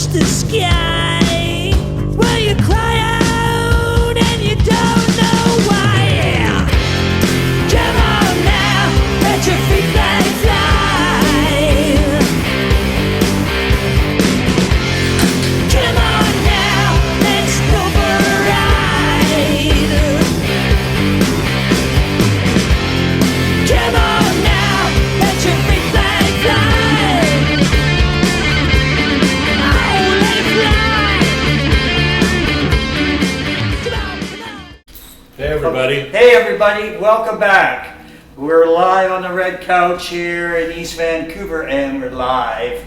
touch the sky. Well, you cry out and you don't know why. Come on now, let your feet fly. Come on now, let's go for a ride. Come on now, let your feet fly. Oh, let it fly. Come on, come on. Hey everybody. Hey everybody, welcome back. We're live on the red couch here in East Vancouver, and we're live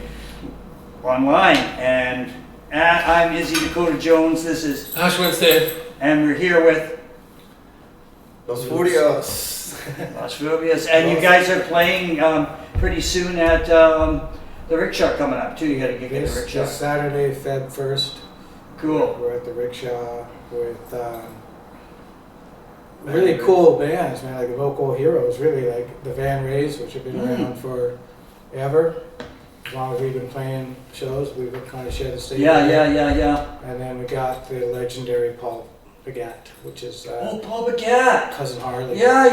online. And I'm Izzy Dakota Jones. This is, Ash Wednesday. and we're here with Los Furios. Los Furios. And you guys are playing pretty soon at the Rickshaw coming up too. You got to get in the Rickshaw. This Saturday, Feb 1st. Cool. We're at the Rickshaw with really cool bands, man, like the local heroes, really, like the Van Rays, which have been around forever. As long as we've been playing shows, we've kind of shared the stage. Yeah. And then we got the legendary Paul Bagat, which is Paul Bagat. Cousin Harley. Yeah.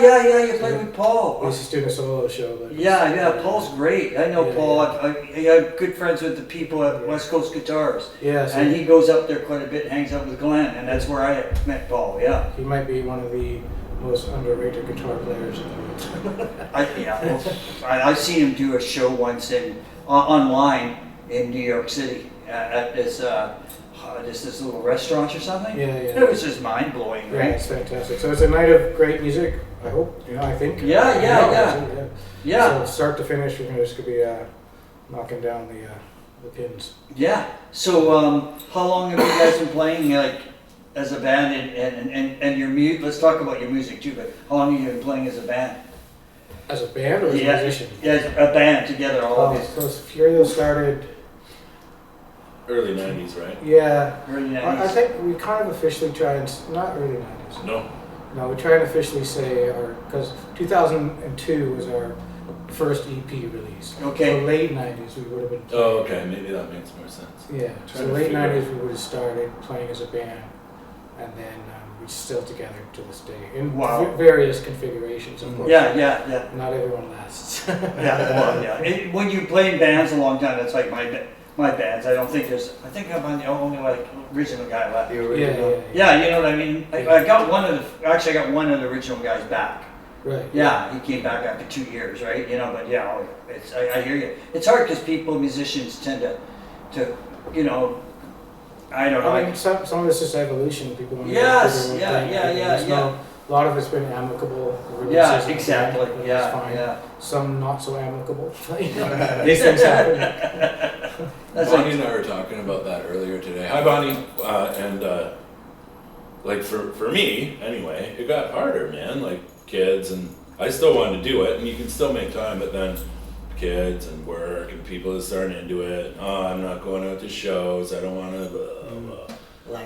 You played with Paul. We used to do a solo show. But Yeah, Paul's great. I know Yeah, Paul. yeah. I'm good friends with the people at West Coast Guitars. Yeah, so And he goes up there quite a bit, hangs out with Glenn, and that's where I met Paul, yeah. he might be one of the most underrated guitar players in the world. I've seen him do a show once online in New York City at this little restaurant or something. Yeah. It was just mind-blowing, Yeah, right? it's fantastic. So it's a night of great music, I hope, I think. Yeah. So start to finish, we're just going to be knocking down the pins. Yeah. So how long have you guys been playing, like, as a band and your music? Let's talk about your music too, but how long have you been playing as a band? As a band or as a musician? Yeah, as a band together, all of you. So Furios started, Early 90s, right? yeah. Early I 90s. think we kind of officially try and, not early 90s. No. No, we try and officially say because 2002 was our first EP release. Okay. So late 90s we would have been. Oh, okay. Maybe that makes more sense. Yeah, so Trying to late figure 90s out. we would have started playing as a band, and then we're still together to this day in Wow. various configurations, of course. Yeah. Not everyone lasts. Yeah. When you play in bands a long time, that's like my bands. I think I'm the only original guy left. Yeah, you know what I mean? I got one of the original guys back. Right. Yeah, he came back after 2 years, right? You know, but yeah, I hear you. It's hard because musicians tend to, you know, I don't know. I mean, some of this is evolution. People want to Yes, do their own yeah, thing. yeah. A lot of it's been amicable. Yeah, releases, exactly. and Yeah, that's fine. yeah. Some not so amicable. These things happen. That's Bonnie like, and I were talking about that earlier today. Hi, Bonnie. Like for me, anyway, it got harder, man. Like kids, and I still wanted to do it, and you can still make time, but then kids and work and people are starting into it. Oh, I'm not going out to shows. I don't want to.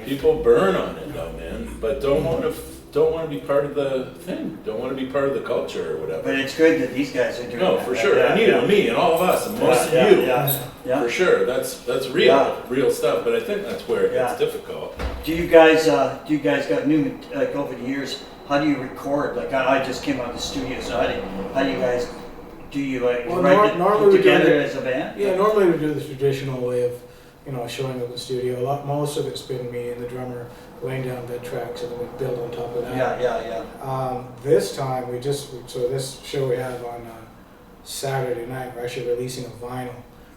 People burn on it though, man. But don't want to be part of the thing. Don't want to be part of the culture or whatever. but it's good that these guys are doing No, that. for sure. Yeah, And you and me and all of us and most of you. Yeah. For sure. That's real stuff. But I think that's where it gets Yeah. difficult. Do you guys got new, like over the years, how do you record? Like I just came out of the studio, so how do you guys, Well, write normally it we together do as a band? Yeah, normally we do the traditional way of, showing up in the studio. Most of it's been me and the drummer laying down bed tracks, and then we build on top of that. Yeah. This time so this show we have on Saturday night, we're actually releasing a vinyl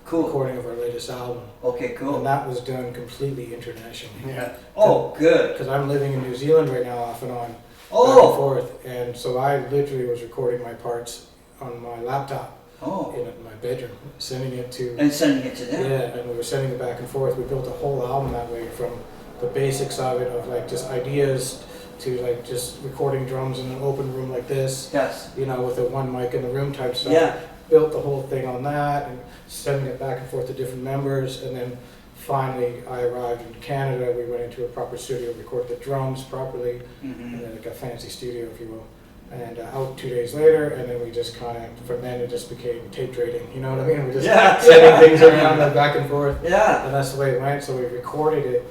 Cool. recording of our latest album. Okay, cool. And that was done completely internationally. Yeah. Oh, good. Because I'm living in New Zealand right now, off and on, back and Oh. forth, and so I literally was recording my parts on my laptop Oh. in my bedroom, sending it to. And sending it to them. Yeah, and we were sending it back and forth. We built a whole album that way, from the basics of it, of like just ideas to like just recording drums in an open room like this, Yes. with a one mic in the room type stuff. Yeah. Built the whole thing on that and sending it back and forth to different members, and then finally I arrived in Canada. We went into a proper studio, recorded the drums properly, Mm-hmm. and then like a fancy studio, if you will. and out 2 days later, and then we just kind of, from then it just became tape trading, you know what I mean? We just Yeah. sending things around and back and forth, Yeah. and that's the way it went. So we recorded it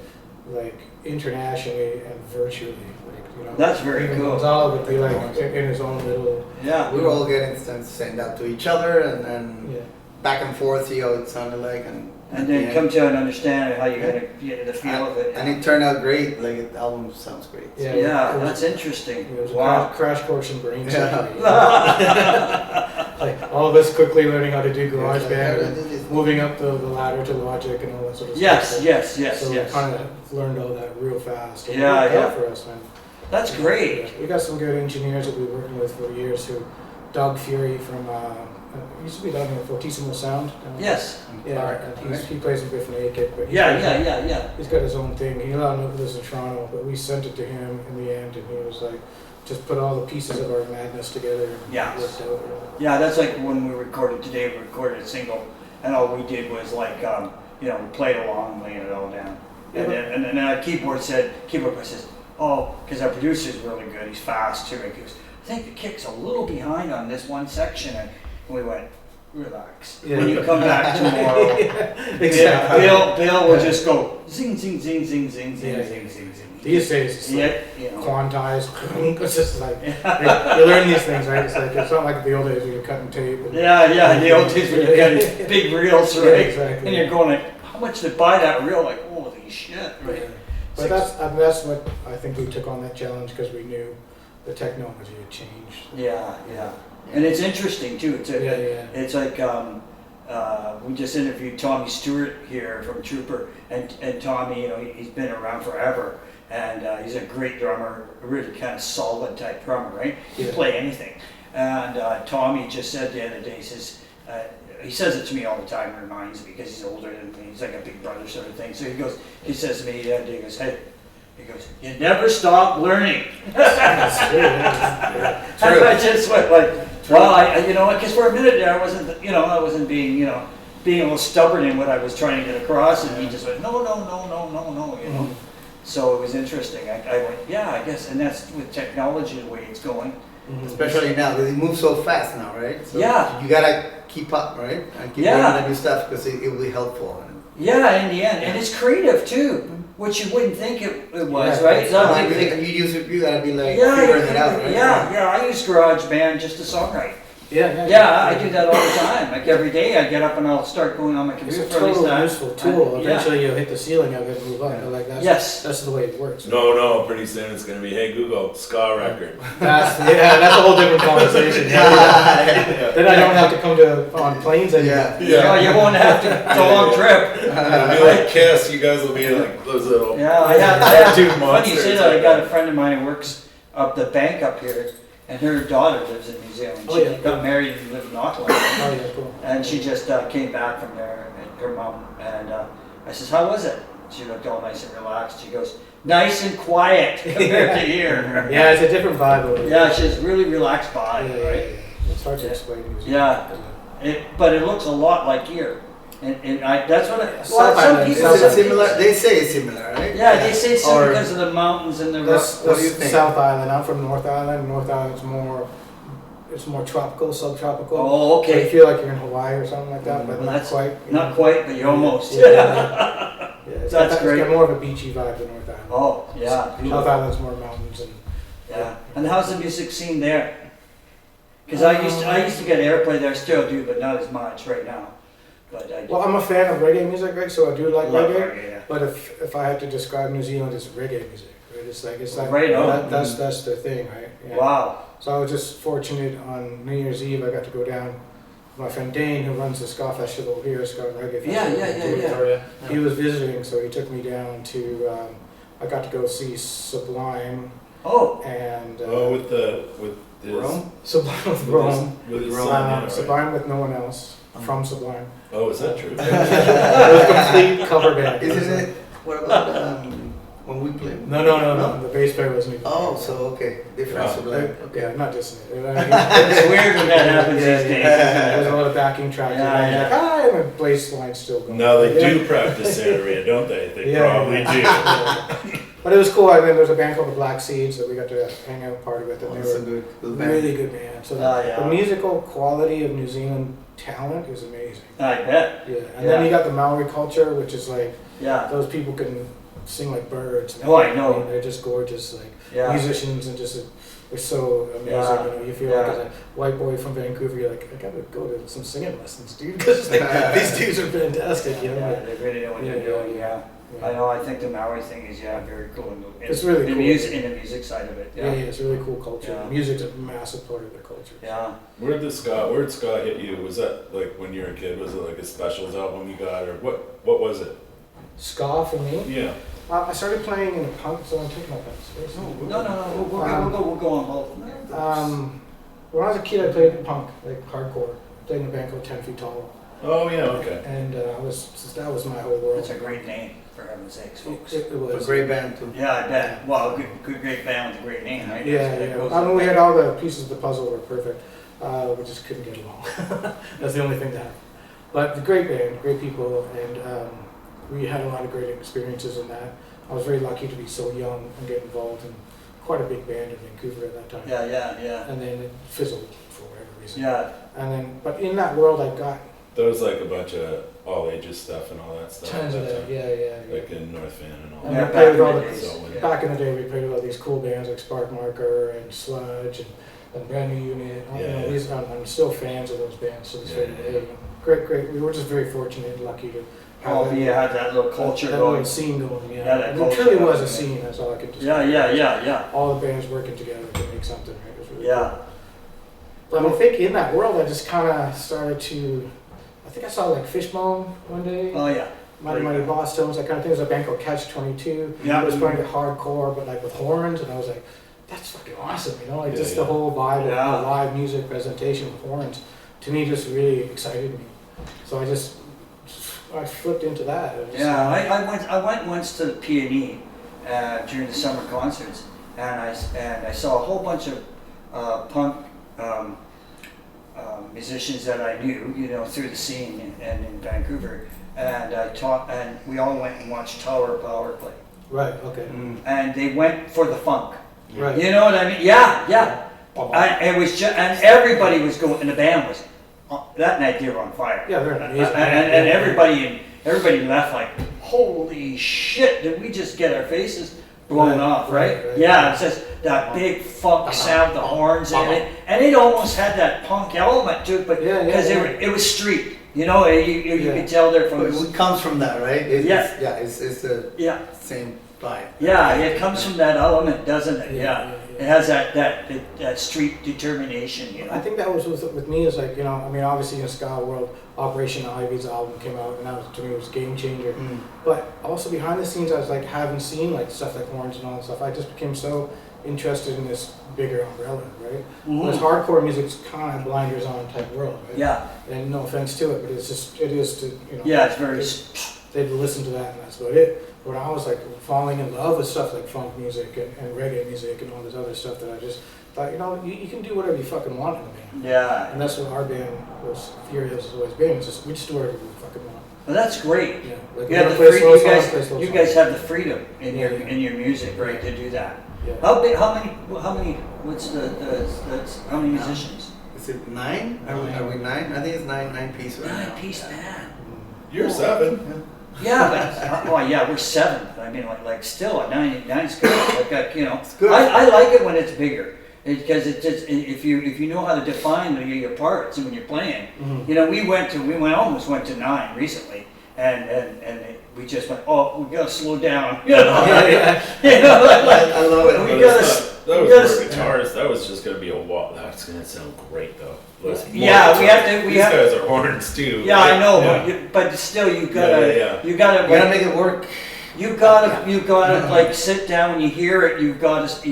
like internationally and virtually, like, you know. That's very even cool. Gonzalo would be like in his own little, Yeah. We were all getting sent out to each other and yeah. back and forth, see how it sounded like, And then yeah. come to an understanding how you're gonna get the feel of it. And it turned out great. Like the album sounds great. Yeah. Yeah, It was- that's interesting. It was a Wow. crash course in brain Yeah. surgery. Like all of us quickly learning how to do GarageBand and moving up the ladder to Logic and all that sort of Yes, stuff. yes, yes, So yes. we kind of learned all that real fast. And it Yeah, worked out yeah. for us, man. That's great. We got some good engineers that we've been working with for years. Who, Doug Fury from used to be down here at Fortissimo Sound. Yes. Yeah, and he plays in Biff Naked, but Yeah. he's got his own thing. He allowed him to live in Toronto, but we sent it to him in the end, and he was like, just put all the pieces of our madness together and Yeah. it worked out. Yeah, that's like when we recorded today, we recorded a single, and all we did was like, we played along, laying it all down. And then our keyboard player says, oh, because our producer's really good, he's fast too. He goes, I think the kick's a little behind on this one section. And we went, relax. Yeah. When you come back tomorrow, Exactly. Bill will just go zing, zing, zing, zing, zing, zing, Yeah. zing, zing, zing. These days, it's like Yeah, quantized. It's just like you learn these things, right? It's like it's not like the old days where you're cutting tape. And, Yeah, the old days when you got big reels, right? Yeah, exactly. And you're going like, how much to buy that reel? Like, holy shit, right? But that's what I think we took on that challenge because we knew the technology had changed. Yeah. And it's interesting too. It's like we just interviewed Tommy Stewart here from Trooper, and Tommy, he's been around forever, and he's a great drummer, a really kind of solid type drummer, right? He can play anything. And Tommy just said the other day, he says it to me all the time, reminds me because he's older than me. He's like a big brother sort of thing. So he says to me the other day, he goes, you never stop learning. That's true. Yeah. And I just went like, well, because for a minute there I wasn't being, being a little stubborn in what I was trying to get across, and he just went, no, So it was interesting. I went, yeah, I guess, and that's with technology the way it's going. Especially now, because it moves so fast now, right? So Yeah. you gotta keep up, right? And keep learning the new stuff because it will be helpful. Yeah, in the end, and it's creative too, which you wouldn't think it was, Yeah, right? It's not like You gotta be like yeah, figuring it out, right? yeah. I use GarageBand just to songwrite. Yeah, I do that all the time. Like every day, I get up and I'll start going on my It's computer a for at least totally that. useful tool. Yeah. Eventually, you'll hit the ceiling of it and move on. But like that's the way it works. No, pretty soon it's gonna be, hey Google, ska record. That's a whole different conversation. Then I don't have to come on planes anymore. Yeah, you won't have to. It's a long trip. It'll be like Kiss, you guys will be like those little. Yeah, I have Two funny you monsters say that. I like got that. a friend of mine who works up the bank up here, and her daughter lives in New Zealand. Oh, She yeah. got married and lived in Auckland. Oh yeah, cool. And she just came back from there, and her mom, and I says, how was it? She looked all nice and relaxed. She goes, nice and quiet compared to here. Yeah, it's a different vibe over there. Yeah, she's really relaxed vibe, Yeah, right? yeah. It's hard to explain. Yeah. But it looks a lot like here. And that's what South some Island. people Is it say. similar? They say it's similar, right? Yeah, they say it's Or- because of the mountains and the That's, rock. What do you think? South Island. I'm from North Island. North Island's more tropical, subtropical. Oh, So you okay. feel like you're in Hawaii or something like that, but Well, not that's quite. you Not know. quite, but you almost. Yeah, it's That's great. got more of a beachy vibe than North Island. Oh, yeah. South Island's more mountains and. Yeah. And how's the music scene there? Because I used to get airplay there, still do, but not as much right now. But I Well, I'm a fan of reggae music, right? So I do like love reggae. reggae, yeah. But if I had to describe New Zealand, it's reggae music. Right? It's like Right on. that's the thing, right? Yeah. Wow. So I was just fortunate on New Year's Eve. I got to go down. My friend Dane, who runs the ska festival here, Ska and Reggae Festival. in Victoria, He was visiting, so he took me down to. I got to go see Sublime Oh, and with his, Rome? Sublime with Rome. with his Rome, son, yeah, right? Sublime with no one else from Sublime. Oh, is that true? It was a complete cover band. Isn't it? What about when we play? No. The bass player wasn't even. Oh, there. so okay, different. Wow. So like, okay. Yeah, not just it. it's weird when that happens these days. There's a lot of backing tracks. Yeah, and yeah. like, hi, and the bass line's still going. No, they Yeah. do practice Santa Rita, don't they? They Yeah, probably yeah. But it was cool. I mean, there was a band called the Black Seeds that we got to hang out party with, and they That's a were good band. really good band. So the musical quality of New Zealand talent is amazing. I bet. Yeah, and then you got the Maori culture, which is like Yeah. those people can sing like birds. Oh, I know. mean, they're just gorgeous, like Yeah. musicians, and just they're so amazing. Yeah. You know, you feel Yeah. like as a white boy from Vancouver, you're like, I gotta go to some singing lessons, dude, because like, these dudes are fantastic. You know, Yeah, they really know what they're doing. Yeah. Yeah. I know. I think the Maori thing is very cool. It's really cool. In the music side of it. Yeah, it's a really cool culture. Yeah. Music's a massive part of the culture. Yeah. Where'd ska hit you? Was that like when you were a kid? Was it like a specials album you got, or what was it? Ska for me? Yeah. I started playing in punk, so I'm taking my pants. No. We'll go on both. When I was a kid, I played punk, like hardcore. I played in a band called 10 Feet Tall. Oh yeah, okay. And that was my whole world. That's a great name, for heaven's sakes, folks. It was A great band too. Yeah, I bet. Well, good great band with a great name, right? Yeah. I mean, we had all the pieces of the puzzle were perfect. We just couldn't get along. That's the only thing that happened. But the great band, great people, and we had a lot of great experiences in that. I was very lucky to be so young and get involved in quite a big band in Vancouver at that time. Yeah. And then it fizzled for whatever reason. Yeah. And then, but in that world, I got There was like a bunch of all ages stuff and all that stuff. tons of at that. time. Yeah. Like in North Van and all And Yeah, that. we played with all back in the, the days. Yeah. back in the day, we played with all these cool bands like Spark Marker and Sludge and Brand New Unit. I'm still fans of those bands to this very day. You know. Great. We were just very fortunate and lucky to have You had that little culture that going. little scene going. Yeah, Yeah, that and culture it truly was going, a scene. That's all I could describe. Yeah. All the bands working together to make something. Right? It was really Yeah. cool. But I think in that world, I just kind of started to. I think I saw like Fishbone one day. Oh yeah. Mighty Boss Tones, that kind of thing. There's a band called Catch 22. Yeah. It was playing it hardcore, but like with horns, and I was like, that's fucking awesome, you know? Like just the Yeah. whole vibe Yeah. of the live music presentation with horns, to me, just really excited me. So I flipped into that. It was just- Yeah, I went once to the P&E during the summer concerts, and I saw a whole bunch of punk musicians that I knew, you know, through the scene and in Vancouver, and we all went and watched Tower Power play, Right, okay. and they went for the funk. Right. You know what I mean? Yeah. And it was and everybody was going, and the band was that night they were on fire. Yeah, they're amazing. And everybody left like, holy shit! Did we just get our faces blown off? Right? Yeah, it's just that big funk sound, the horns in it, and it almost had that punk element to it, but because it was street. You know, you could tell there from. It comes from that, right? It's the same vibe. Yeah, it comes from that element, doesn't it? Yeah. It has that street determination, you know. I think that was with me is like, you know, I mean, obviously in the ska world, Operation Ivy's album came out, and that was, to me, was a game changer. But also behind the scenes, I was like, having seen like stuff like Horns and all that stuff, I just became so interested in this bigger umbrella, right? This hardcore music's kind of blinders on type world, right? Yeah. And no offense to it, but it is to, you know. Yeah, it's very. They'd listen to that, and that's about it. When I was like falling in love with stuff like funk music and reggae music and all this other stuff, that I just thought, you know, you can do whatever you fucking want in a band. Yeah. And that's what our band was. Furios has always been. It's just we just do whatever we fucking want. Well, that's great. Yeah. Like You have the play slow songs, play freedom. slow You songs. guys have the freedom in Yeah, your music, right, to do that. Yeah. How many? What's how many musicians? Is it 9? Are we 9? I think it's 9 piece right now. 9-piece band. You're 7. Yeah, but we're 7th. I mean, like still a 9's good. Like, you know, It's good. I like it when it's bigger because it just if you know how to define your parts and when you're playing. You know, we almost went to 9 recently, and we just went, oh, we gotta slow down. You know, you know, I love it. We That gotta- was for guitars. That was just gonna be a wall. That's gonna sound great though. Yeah, we have to. These guys are horns too. Yeah, I know, Yeah. but still, you gotta You gotta like, make it work. you gotta like sit down when you hear it. You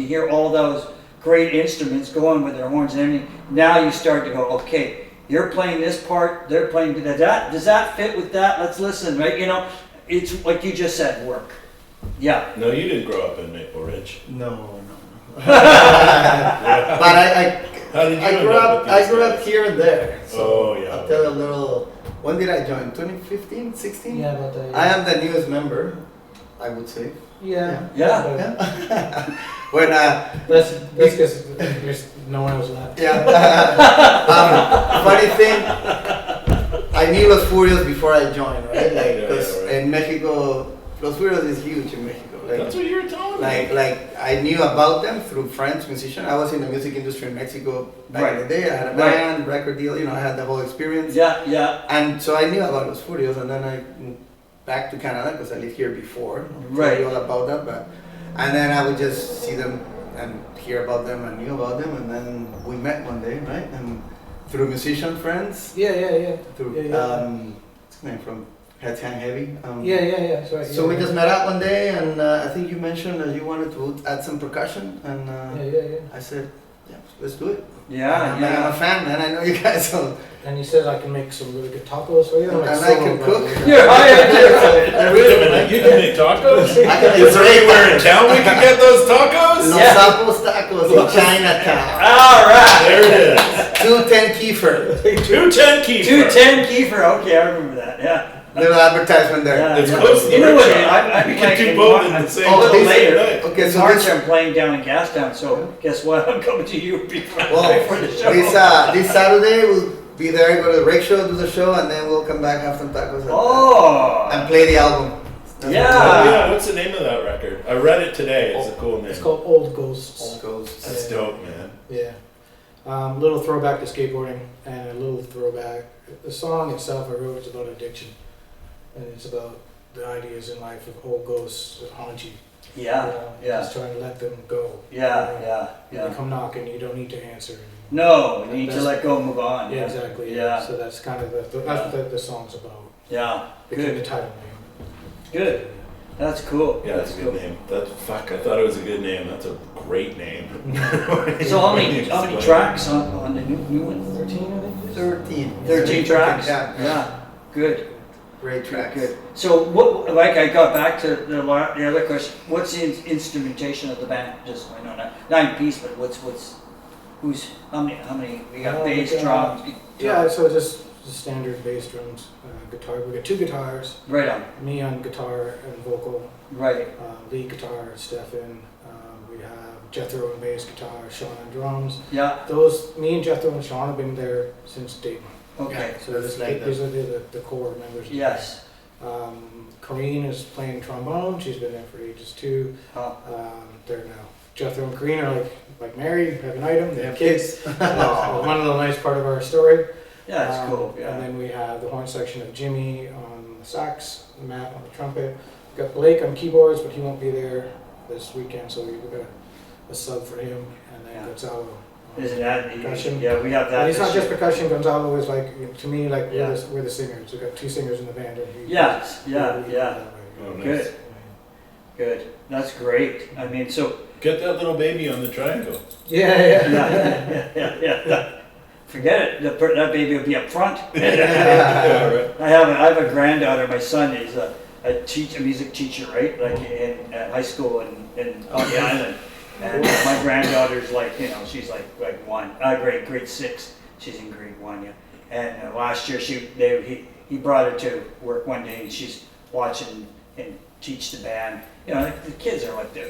hear all those great instruments going with their horns and everything. Now you start to go, okay, you're playing this part, they're playing that. Does that fit with that? Let's listen, right? You know, it's like you just said, work. Yeah. No, you didn't grow up in Maple Ridge. No. But How did you I end grew up up. with I these grew up guys? here and there. So Oh, yeah. I'll tell a little. When did I join? 2015, 16. Yeah, but I am the newest member, I would say. Yeah. Yeah. But When that's because there's no one else left. yeah. Funny thing, I knew Los Furios before I joined, right? Like, because in Mexico, Los Furios is huge in Mexico. Like, That's what you were telling me. like I knew about them through friends, musicians. I was in the music industry in Mexico back in the day. I had a band, record deal. You know, I had the whole experience. Yeah, yeah. And so I knew about Los Furios, and then I moved back to Canada because I lived here before. Right. I knew all about that, and then I would just see them and hear about them and knew about them, and then we met one day, right? And through musician friends. Yeah. Through what's his name from Heads Hang Heavy. Yeah. That's right. So we just met up one day, and I think you mentioned that you wanted to add some percussion, and Yeah. I said, yeah, let's do it. Yeah, I'm a fan, man. I know you guys. So. And he said I can make some really good tacos for you. And I can cook. You're hired. Wait a minute, you can make tacos? I can Is there anywhere in town we can get those tacos? Los Sapos Tacos in Chinatown. All right. There it is. 210 Kiefer. 210 Kiefer. 210 Kiefer. Okay, I remember that. Yeah. Little advertisement there. Yeah. It's close to the You know what? rich shop. I'm You can do both in the same a little these- later. Okay, In so March, this, I'm playing down in Gastown. So guess what? I'm coming to you before the show. this Saturday we'll be there, go to the rake show, do the show, and then we'll come back, have some tacos, and play the album. Oh, Yeah. yeah, what's the name of that record? I read it today. It's a cool name. It's called Old Ghosts. All goes. That's dope, man. Yeah. Little throwback to skateboarding and a little throwback. The song itself I wrote is about addiction. And it's about the ideas in life of old ghosts that haunt you. Yeah. You know, Yeah. Just trying to let them go. Yeah. When they come knocking, you don't need to answer anymore. No, you need to let go and move on. Yeah, exactly. Yeah. So that's kind of that's what the song's about. Yeah. Became the Good. title name. Good. That's cool. Yeah, that's a good name. I thought it was a good name. That's a great name. So how many tracks on the new one? 13, I think. 13. 13 tracks. Yeah. Yeah. Good. Great tracks. Good. So what? Like I got back to the other question. What's the instrumentation of the band? Just I know not 9-piece, but who's how many? We got bass, drums. Yeah, so just standard bass, drums, guitar. We got 2 guitars. Right on. Me on guitar and vocal. Right. Lead guitar, Stefan. We have Jethro on bass guitar, Sean on drums. Yeah. Me and Jethro and Sean have been there since day one. Okay. So That's like these are the core members. Yes. Corrine is playing trombone. She's been there for ages too. Oh. They're now Jethro and Corrine are like married, have an item, they have kids. Oh. One of the nice part of our story. Yeah, it's cool. Yeah. And then we have the horn section of Jimmy on the sax, Matt on the trumpet. We've got Blake on keyboards, but he won't be there this weekend, so we've got a sub for him. And then Gonzalo. Isn't that? Percussion. Yeah, we have that. And he's not this just year. percussion. Gonzalo is like, to me, like Yeah. we're the singers. We've got 2 singers in the band. And Yes, yeah. that way. Oh, nice. Good. Good. That's great. I mean, so. Get that little baby on the triangle. Yeah. Yeah. Forget it. That baby will be up front. Yeah, right. I have a granddaughter. My son is a music teacher, right? Like in high school and on the island. And my granddaughter's like, she's like one, grade 6. She's in grade 1, yeah. And last year he brought her to work one day, and she's watching and teach the band. The kids are like they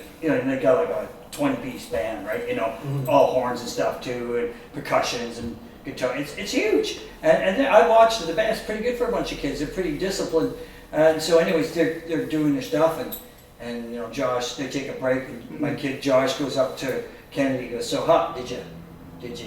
got like a 20-piece band, right? All horns and stuff too, and percussions and guitar. It's huge. And then I watched the band's pretty good for a bunch of kids. They're pretty disciplined. And so, anyways, they're doing their stuff, and Josh, they take a break, and my kid Josh goes up to Kennedy. He goes, "So, did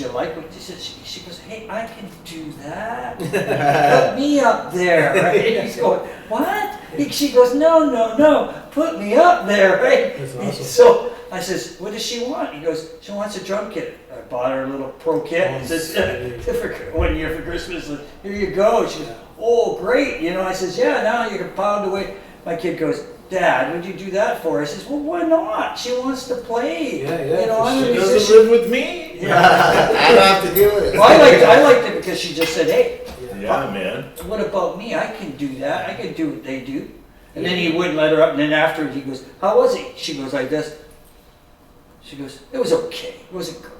you like what this is?" She goes, "Hey, I can do that. Put me up there." Right? He's going, "What?" She goes, "No, put me up there." Right? That's awesome. So I says, "What does she want?" He goes, "She wants a drum kit." I bought her a little pro kit. He says, for 1 year for Christmas. Here you go. She goes, "Oh, great." I says, "Yeah, now you can pound away." My kid goes, "Dad, what'd you do that for?" I says, "Well, why not? She wants to play." I'm a She doesn't musician. live with me. I don't have to deal with it. Well, I liked it because she just said, "Hey, Yeah, man. what about me? I can do that. I can do what they do." And then he wouldn't let her up. And then after he goes, "How was it?" She goes like this. She goes, "It was okay. It wasn't great."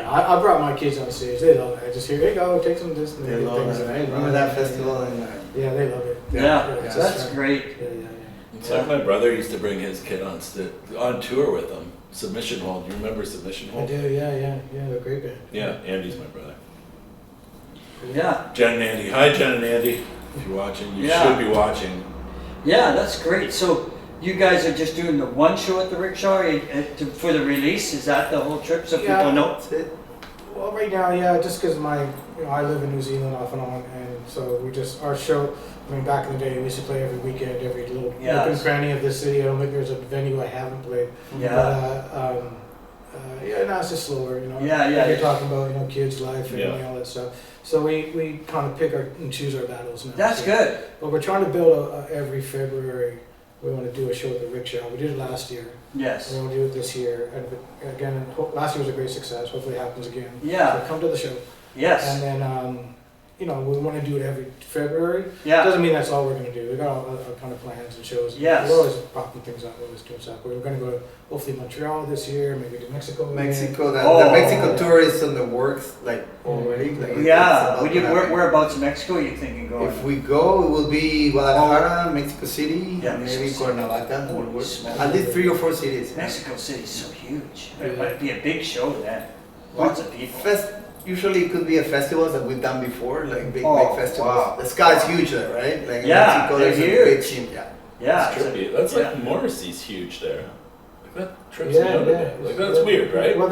I brought my kids on stage. They love it. I just hear, "Hey, go take some of this." And They love it. I remember that festival and yeah, they love it. Yeah, it's that's just- great. Yeah. It's like my brother used to bring his kid on tour with him. Submission Hold. You remember Submission I Hold? do, yeah, they're a great band. Yeah, Andy's my brother. Yeah, Jen and Andy. Hi, Jen and Andy. If you're watching, you Yeah. should be watching. yeah, that's great. So you guys are just doing the one show at the rickshaw for the release? Is that the whole trip? So Yeah. people know? That's it. Well, right now, yeah, just because I live in New Zealand off and on, and so our show, I mean, back in the day, we used to play every weekend, every little nook and Yes. cranny of the city. I don't think there's a venue I haven't played. Yeah. But, yeah, now it's just slower, you know. Yeah, yeah, Like you're yeah. talking about, kids' life and Yeah. all that stuff. So we kind of pick and choose our battles now. That's So- good. But we're trying to build every February, we want to do a show at the rickshaw. We did it last year. Yes. We want to do it this year. And again, last year was a great success. Hopefully it happens again. Yeah. So come to the show. Yes. And then, we want to do it every February. Yeah. Doesn't mean that's all we're going to do. We got all kind of plans and shows. Yes. We're always popping things up, always doing stuff. We're going to go to hopefully Montreal this year, maybe to Mexico. again. Mexico, the Oh. Mexico tour is on the works, like already. Like, it's Yeah. about Would you, to happen. whereabouts in Mexico are you thinking going? If we go, it will be Guadalajara, Mexico City, Yeah, maybe Mexico City. Cuernavaca. Holy will work. smokes. At least 3 or 4 cities. Mexico City's so huge. It Yeah. might be a big show then. Lots of people. Usually it could be a festival that we've done before, like big Oh, festivals. wow. The sky's huge there, right? Like in Yeah, Mexico, they're there's a big huge. scene. Yeah. Yeah. That's it's a- trippy. That's like yeah. Morrissey's huge there. Like that trips me Yeah, out a yeah. bit. Like that's weird, right? Well,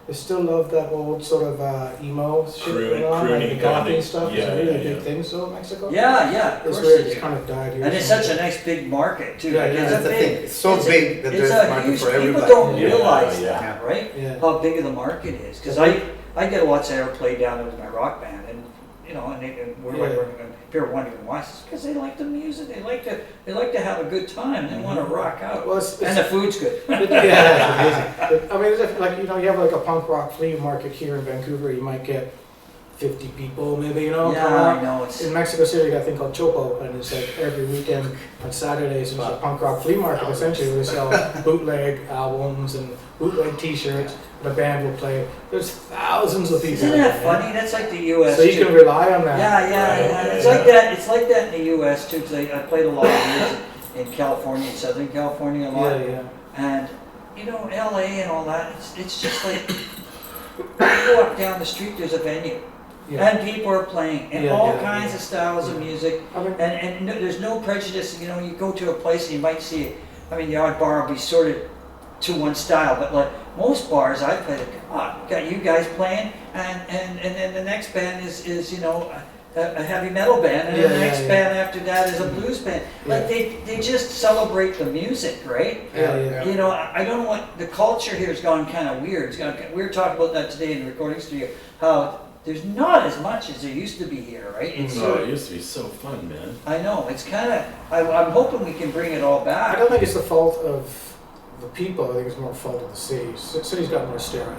they still love that old sort of emo shit going on, like the Crooning, gothy stuff. yeah, It's a really yeah, big yeah. thing still in Mexico. Yeah, of It's course weird. they It's do. kind of died here. And it's such a nice big market too. Yeah, Like, yeah, it's That's a the big, thing. It's so it's big that it's there's a market huge, for people everybody. don't Yeah, realize yeah. that, right? Yeah. How big the market is. Because I get lots of airplay down there with my rock band, and we're like, if you're wondering why, it's because they like the music. They like to have a good time. They want to rock out, Well, and the food's good. yeah, it's amazing. I mean, it's like you have like a punk rock flea market here in Vancouver. You might get 50 people, maybe come Yeah, out. I know. It's In Mexico City, they got a thing called Chopo, and it's like every weekend on Saturdays, it's a punk rock flea market. Essentially, we sell bootleg albums and bootleg T-shirts. The band will play. There's thousands of people. Isn't that funny? That's like the U.S. So you too. can rely on that. Yeah. It's like that. It's like that in the U.S. too. Because I played a lot of years in California, in Southern California, a lot. Yeah. And L.A. and all that. It's just like you walk down the street, there's a venue, Yeah. and people are playing, and Yeah, all yeah, kinds yeah. of styles of music. I mean, And no, there's no prejudice. You go to a place and you might see. The odd bar will be sorted to one style, but like most bars I play, got you guys playing, and then the next band is a heavy metal band, and Yeah, the next yeah. band after that is a blues band. Like Yeah. they just celebrate the music, right? yeah. I don't know what the culture here has gone kind of weird. We were talking about that today in the recording studio. How there's not as much as there used to be here, right? It's No, it used to be so fun, man. I know it's kind of. I'm hoping we can bring it all I back. don't think it's the fault of the people. I think it's more fault of the city. City's got more sterile.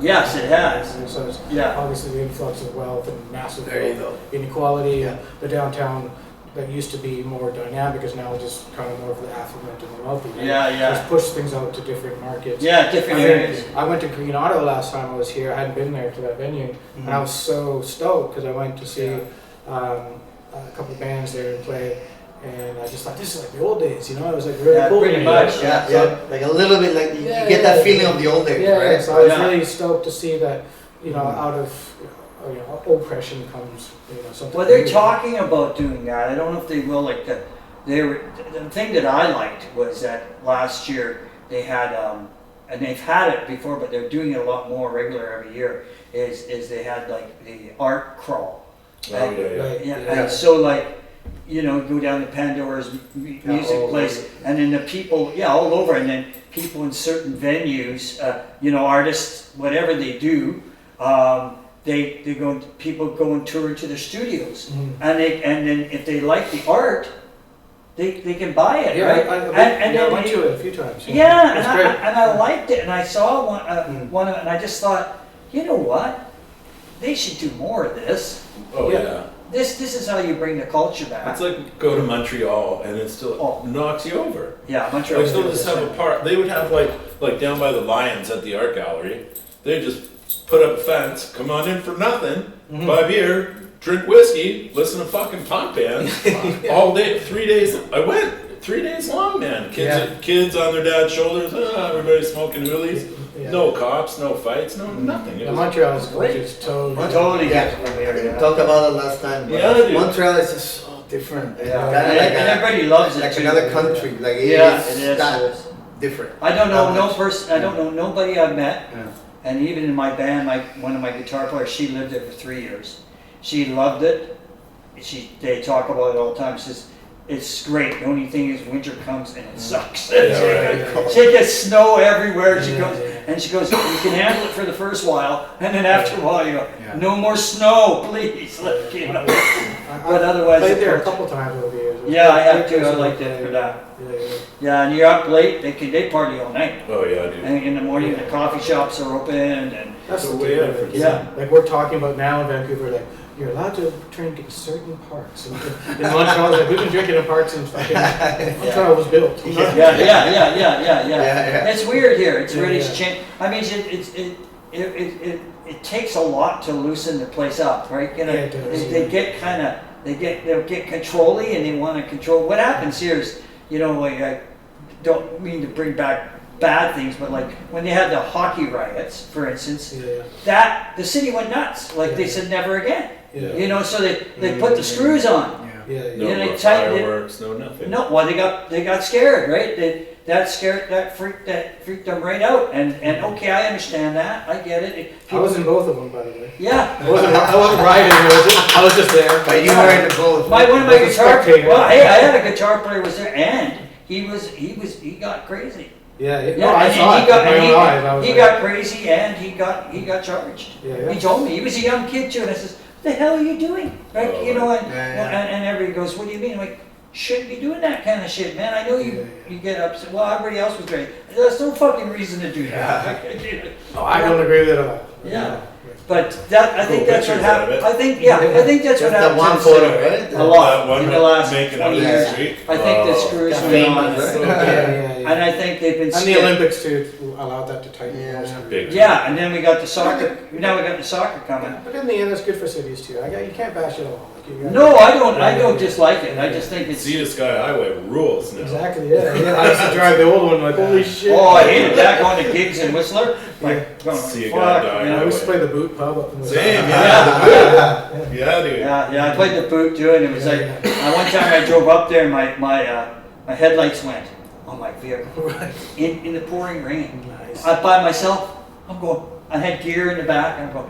Yes, it has. And so it's Yeah. obviously the influx of wealth and massive There you wealth inequality. Yeah. And the downtown that used to be more dynamic is now just kind of more for the affluent and the wealthy. Right? Yeah. Just push things out to different markets. Yeah, different areas. I went to Green Auto last time I was here. I hadn't been there to that venue, and I was so stoked because I went to see a couple of bands there and play, and I just thought this is like the old days, It was like really Yeah, cool. pretty to me, much, right? Yeah. Like a little bit like you Yeah, get that yeah. feeling of the old days, Yeah, right? so I was Yeah. really stoked to see that, out of oppression comes, something. Well, they're new. talking about doing that. I don't know if they will. Like the thing that I liked was that last year they had, and they've had it before, but they're doing it a lot more regular every year. Is they had like the art crawl. Oh, And- yeah. Right, Yeah, yeah. and so like, go down to Pandora's music all place, over. and then the people, all over, and then people in certain venues, artists, whatever they do, people go and tour into their studios, Mhm. and then if they like the art, they can buy it, Yeah, right? I went to it a few times. Yeah, and It's I, great. and I liked it, and I saw Mm. one of, and I just thought, you know what? They should do more of this. Oh Yeah. yeah. This is how you bring the culture back. It's like go to Montreal and it still knocks you over. Yeah, Montreal. Like they'll just have a part. They would have like down by the Lions at the art gallery. They just put up a fence, come on in for nothing, buy beer, drink whiskey, listen to fucking punk bands all day, 3 days. I went 3 days long, man. Kids on their dad's shoulders, everybody smoking hoolies. Yeah. No cops, no fights, no nothing. It was Montreal is great. just totally. Totally Yeah. different from here, We yeah. talked about it last time. But Yeah, dude. Montreal is just so different. Yeah. Kinda And, like and everybody loves it like too. another country. Like Yeah, it's it is. that It is. different. I don't know That no much. person. I don't know nobody I've met. Yeah. And even in my band, one of my guitar players, she lived there for 3 years. She loved it. They talk about it all the time. She says, it's great. The only thing is winter comes and it sucks. right. She gets snow everywhere. She Yeah, goes, yeah. and she goes, you can handle it for the first while, and then after a while you go, Yeah. no more snow, please. Like, you know. But I otherwise, played there a it's- couple times over the years. Yeah, I have It to. I was liked okay. it for that. Yeah, yeah. Yeah, and you're up late. They party all night. Oh yeah, dude. And in the morning, the coffee shops are open, and That's So the way deal. different. Yeah. Like we're talking about now in Vancouver, like you're allowed to drink in certain parks. And in Montreal, like we've been drinking in parks in fucking Montreal was built. Yeah. It's weird here. It's Yeah, really yeah. changed. I mean, it takes a lot to loosen the place up, right? You know, Yeah, it does, they yeah. get kind of they'll get controlly, and they want to control. What happens here is, you know, like I don't mean to bring back bad things, but like when they had the hockey riots, for instance, Yeah, that the city went nuts. Like they Yeah. said, never again. yeah. You know, so they put the screws on. Yeah, yeah. No Yeah, they more tightened it. fireworks, no nothing. No, well they got scared, right? That freaked them right out. And okay, I understand that. I get it. I was in both of them, by the way. Yeah. I wasn't riding. I was just there. But you were in the both. One of my I was a guitar. spectator. Well, hey, I had a guitar player was there, and he got crazy. Yeah, yeah. Yeah, No, I and saw it. he got in my own eyes. I was he like, got crazy, and he got charged. Yeah, yeah. He told me he was a young kid too, and I says, "What the hell are you doing?" Right? Oh, You know, and, yeah. and everybody goes, "What do you mean?" I'm like, shouldn't be doing that kind of shit, man. I know you get upset. Well, everybody else was great. There's no fucking reason to do that. Oh, I don't agree with it at all. Yeah. But that I think Cool that's what pictures out of happened. it. I think that's what Just happened. the one to the photo, city. right? A lot That one in the last making out 20 in the years. street. I think the Oh. screws Got went famous, on. right? Yeah. And I think they've been And the skipped. Olympics too allowed that to tighten. Yeah. most of it. Big. Yeah, and then we got the soccer. Now we got the soccer coming. But in the end, it's good for cities too. You can't bash it all. Like, you gotta- No, I don't dislike it. I just think it's. Sea to Sky Highway rules now. Exactly. Yeah. I used to drive the old one. Like holy shit. Oh, I hated that going to gigs in Whistler. Like, going, See a fuck, guy die. you know. I used to play the boot pub up in the Same, Yeah. Yeah, dude. Yeah, I played the boot too, and it was like one time I drove up there, and my headlights went on my vehicle Right. in the pouring rain. Nice. I by myself. I'm going. I had gear in the back, and I'm going.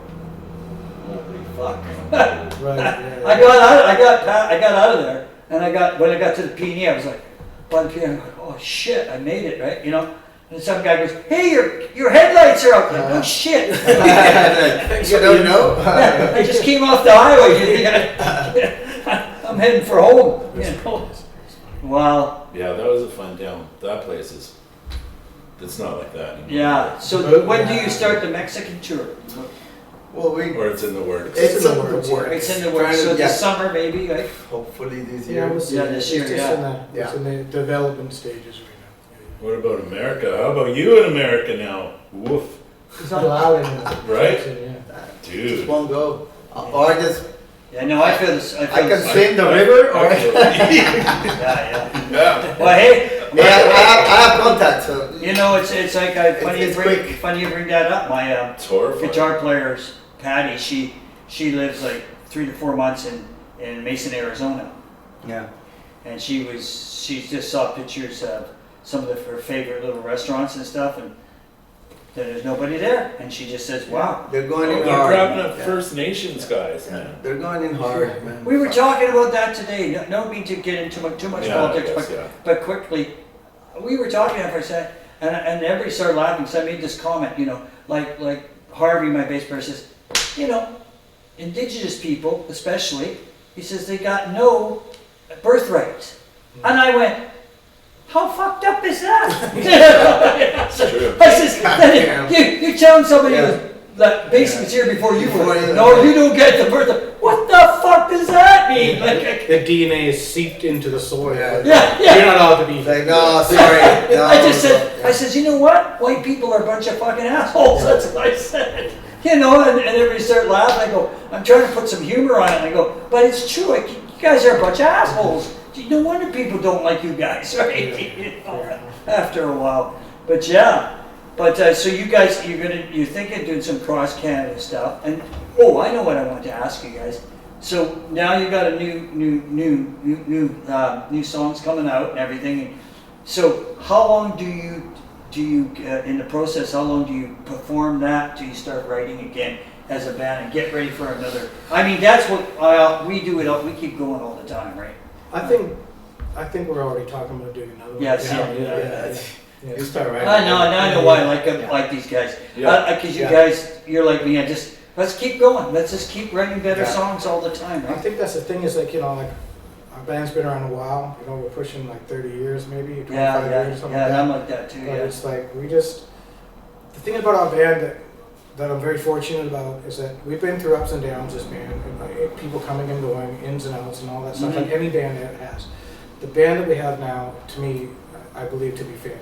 Holy fuck! Right. Yeah. I got out of there, and when I got to the P&E, I was like, by the P&E, I'm like, oh shit, I made it, right? You know. And some guy goes, hey, your headlights are out. I'm like, oh shit! You don't know? Yeah, I just came off the highway. I'm heading for home. You know. Wow. Yeah, that was a fun town. That place is. It's not like that anymore. Yeah. So when do you start the Mexican tour? Well, we. Or it's in the works. It's in in the the works. works. It's in the works. So this summer maybe, right? Hopefully this Yeah, year. we'll see. Yeah, this year, It's just yeah. in that. It's in the development stages right What about America? How about you in America now? Woof. now. It's not allowed in the Right? Yeah. Just Dude. won't go. Or just Yeah. No, I feel this. I can swim the river, or Yeah. Yeah. Well, hey. yeah, I have contact. So You know, it's like funny It's you bring quick. funny you bring that up. My It's horrifying. guitar player's Patty. She lives like 3 to 4 months in Mason, Arizona. yeah. And she just saw pictures of some of her favorite little restaurants and stuff, and there's nobody there, and she just says, "Wow." They're going Oh, in they're hard. grabbing up Yeah. First Nations guys, man. They're going in hard, man. We were talking about that today. No mean to get into too much Yeah, politics, I guess, yeah. but quickly, we were talking for a second, and everybody started laughing. So I made this comment, you know, like Harvey, my bass player, says, you know, indigenous people, especially, he says they got no birthright, and I went, how fucked up is that? It's true. I says, you're telling somebody that basement's here before you Before were. you- No, you don't get the birth. What the fuck does that mean? Like, The DNA is seeped into the soil. Yeah. yeah. You're not allowed to be. Like, no, sorry. No, I just said, yeah. I says, you know what? White people are a bunch of fucking assholes. That's what I said. You know, and everybody start laughing. I go, I'm trying to put some humor on it. And I go, but it's true. You guys are a bunch of assholes. No wonder people don't like you guys, right? You know, after a while. But yeah. But so you guys, you're thinking of doing some cross Canada stuff. And I know what I want to ask you guys. So now you got a new songs coming out and everything. So how long do you in the process? How long do you perform that till you start writing again as a band and get ready for another? I mean, that's what we do. We keep going all the time, right? I think we're already talking about doing another one. Yes, Yeah. You start writing. I know why I like these guys. Because you guys, you're like me. Let's keep going. Let's just keep writing better songs all the time. Right? I think that's the thing is like our band's been around a while. We're pushing like 30 years, maybe 25 years or something. Yeah, I'm like that too. But it's like the thing about our band that I'm very fortunate about is that we've been through ups and downs as band, and people coming and going, ins and outs, and all that stuff. Like any band that has. The band that we have now, to me, I believe to be family.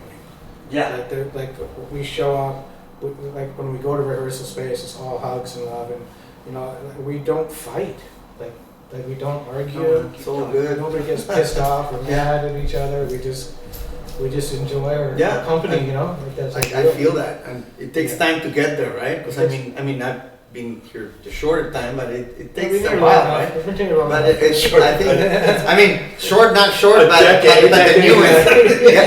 Yeah. Like we show up, like when we go to rehearsal space, it's all hugs and love, and we don't fight. Like we don't argue. It's all good. Nobody gets pissed off or mad at each other. We just enjoy our company. Like that's I feel that, and it takes time to get there, right? Because I mean, I've been here the shorter time, but it takes a while, right? But it's short. I think, short, not short, but the newest.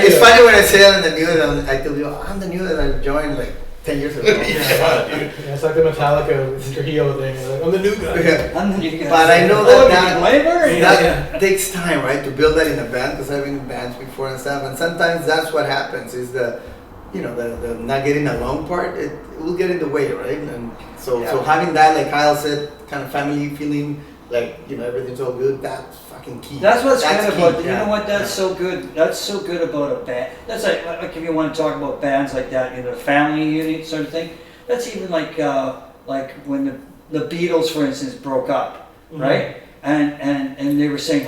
It's funny when I say that in the news. I tell you, I'm the new that I joined like 10 years ago. It's like the Metallica with Trujillo thing. Like, I'm the new guy. I'm the new guy. But I know that takes time, right, to build that in a band, because I've been in bands before and stuff, and sometimes that's what happens is the not getting along part, it will get in the way, right? And so having that, like Kyle said, kind of family feeling, like everything's all good, that's fucking key. That's what's good about you know what, that's so good. That's so good about a band. That's like if you want to talk about bands like that, family unit sort of thing. That's even like when the Beatles, for instance, broke up, right? And they were saying,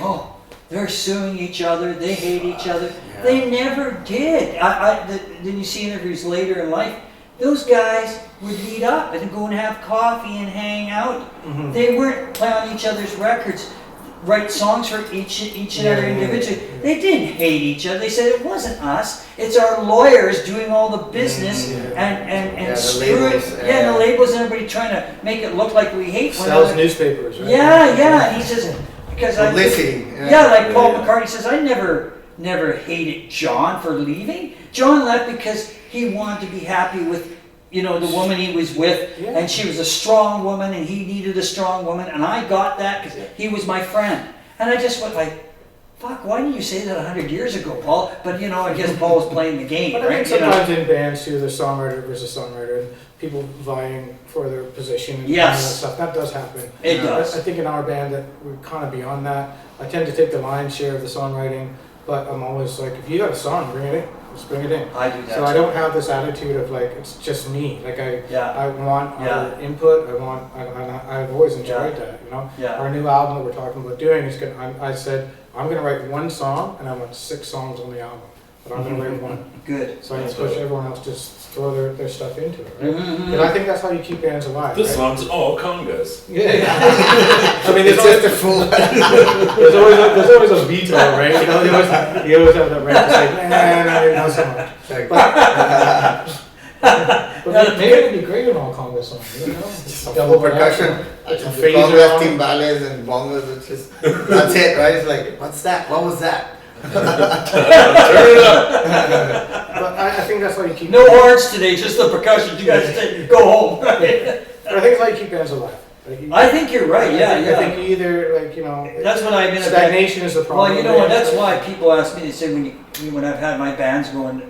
they're suing each other, they hate each other. Yeah. They never did. Then you see interviews later in life, those guys would meet up and go and have coffee and hang out. Mm-hmm. They weren't play on each other's records, write songs for each and every individual. They didn't hate each other. They said it wasn't us. It's our lawyers doing all the business and screw it. The labels and everybody trying to make it look like we hate one another. Sells newspapers, right? Yeah. And he says because publicity. Like Paul McCartney says, I never hated John for leaving. John left because he wanted to be happy with the woman he was with, and she was a strong woman, and he needed a strong woman, and I got that because he was my friend. And I just went like, fuck, why didn't you say that 100 years ago, Paul? But I guess Paul was playing the game, but right? I think sometimes in bands too, there's songwriter versus songwriter, and people vying for their position and all that stuff. That does happen. It does. I think in our band that we're kind of beyond that. I tend to take the lion's share of the songwriting, but I'm always like, if you got a song, bring it in. Just bring it in. I do that. So I don't have this attitude of like it's just me. Like I want our input. I've always enjoyed that. Our new album that we're talking about doing is good. I said I'm going to write one song, and I want 6 songs on the album, but I'm going to write one. Good. So I just push everyone else just throw their stuff into it, right? And I think that's how you keep bands alive. This one's all congas. Yeah. I mean, it's just a fool. There's always a veto, right? You always have that right to say, man, I didn't know so much. But maybe it'd be great in all conga songs, Just double percussion, congas, timbales, and bongos. It's just that's it, right? It's like, what's that? What was that? Turn it up. But I think that's how you keep. No horns today, just the percussion. You guys go home. But I think it's how you keep bands alive. I think you're right. I think either That's what I mean. Stagnation is the problem. Well, that's why people ask me. They say when I've had my bands going,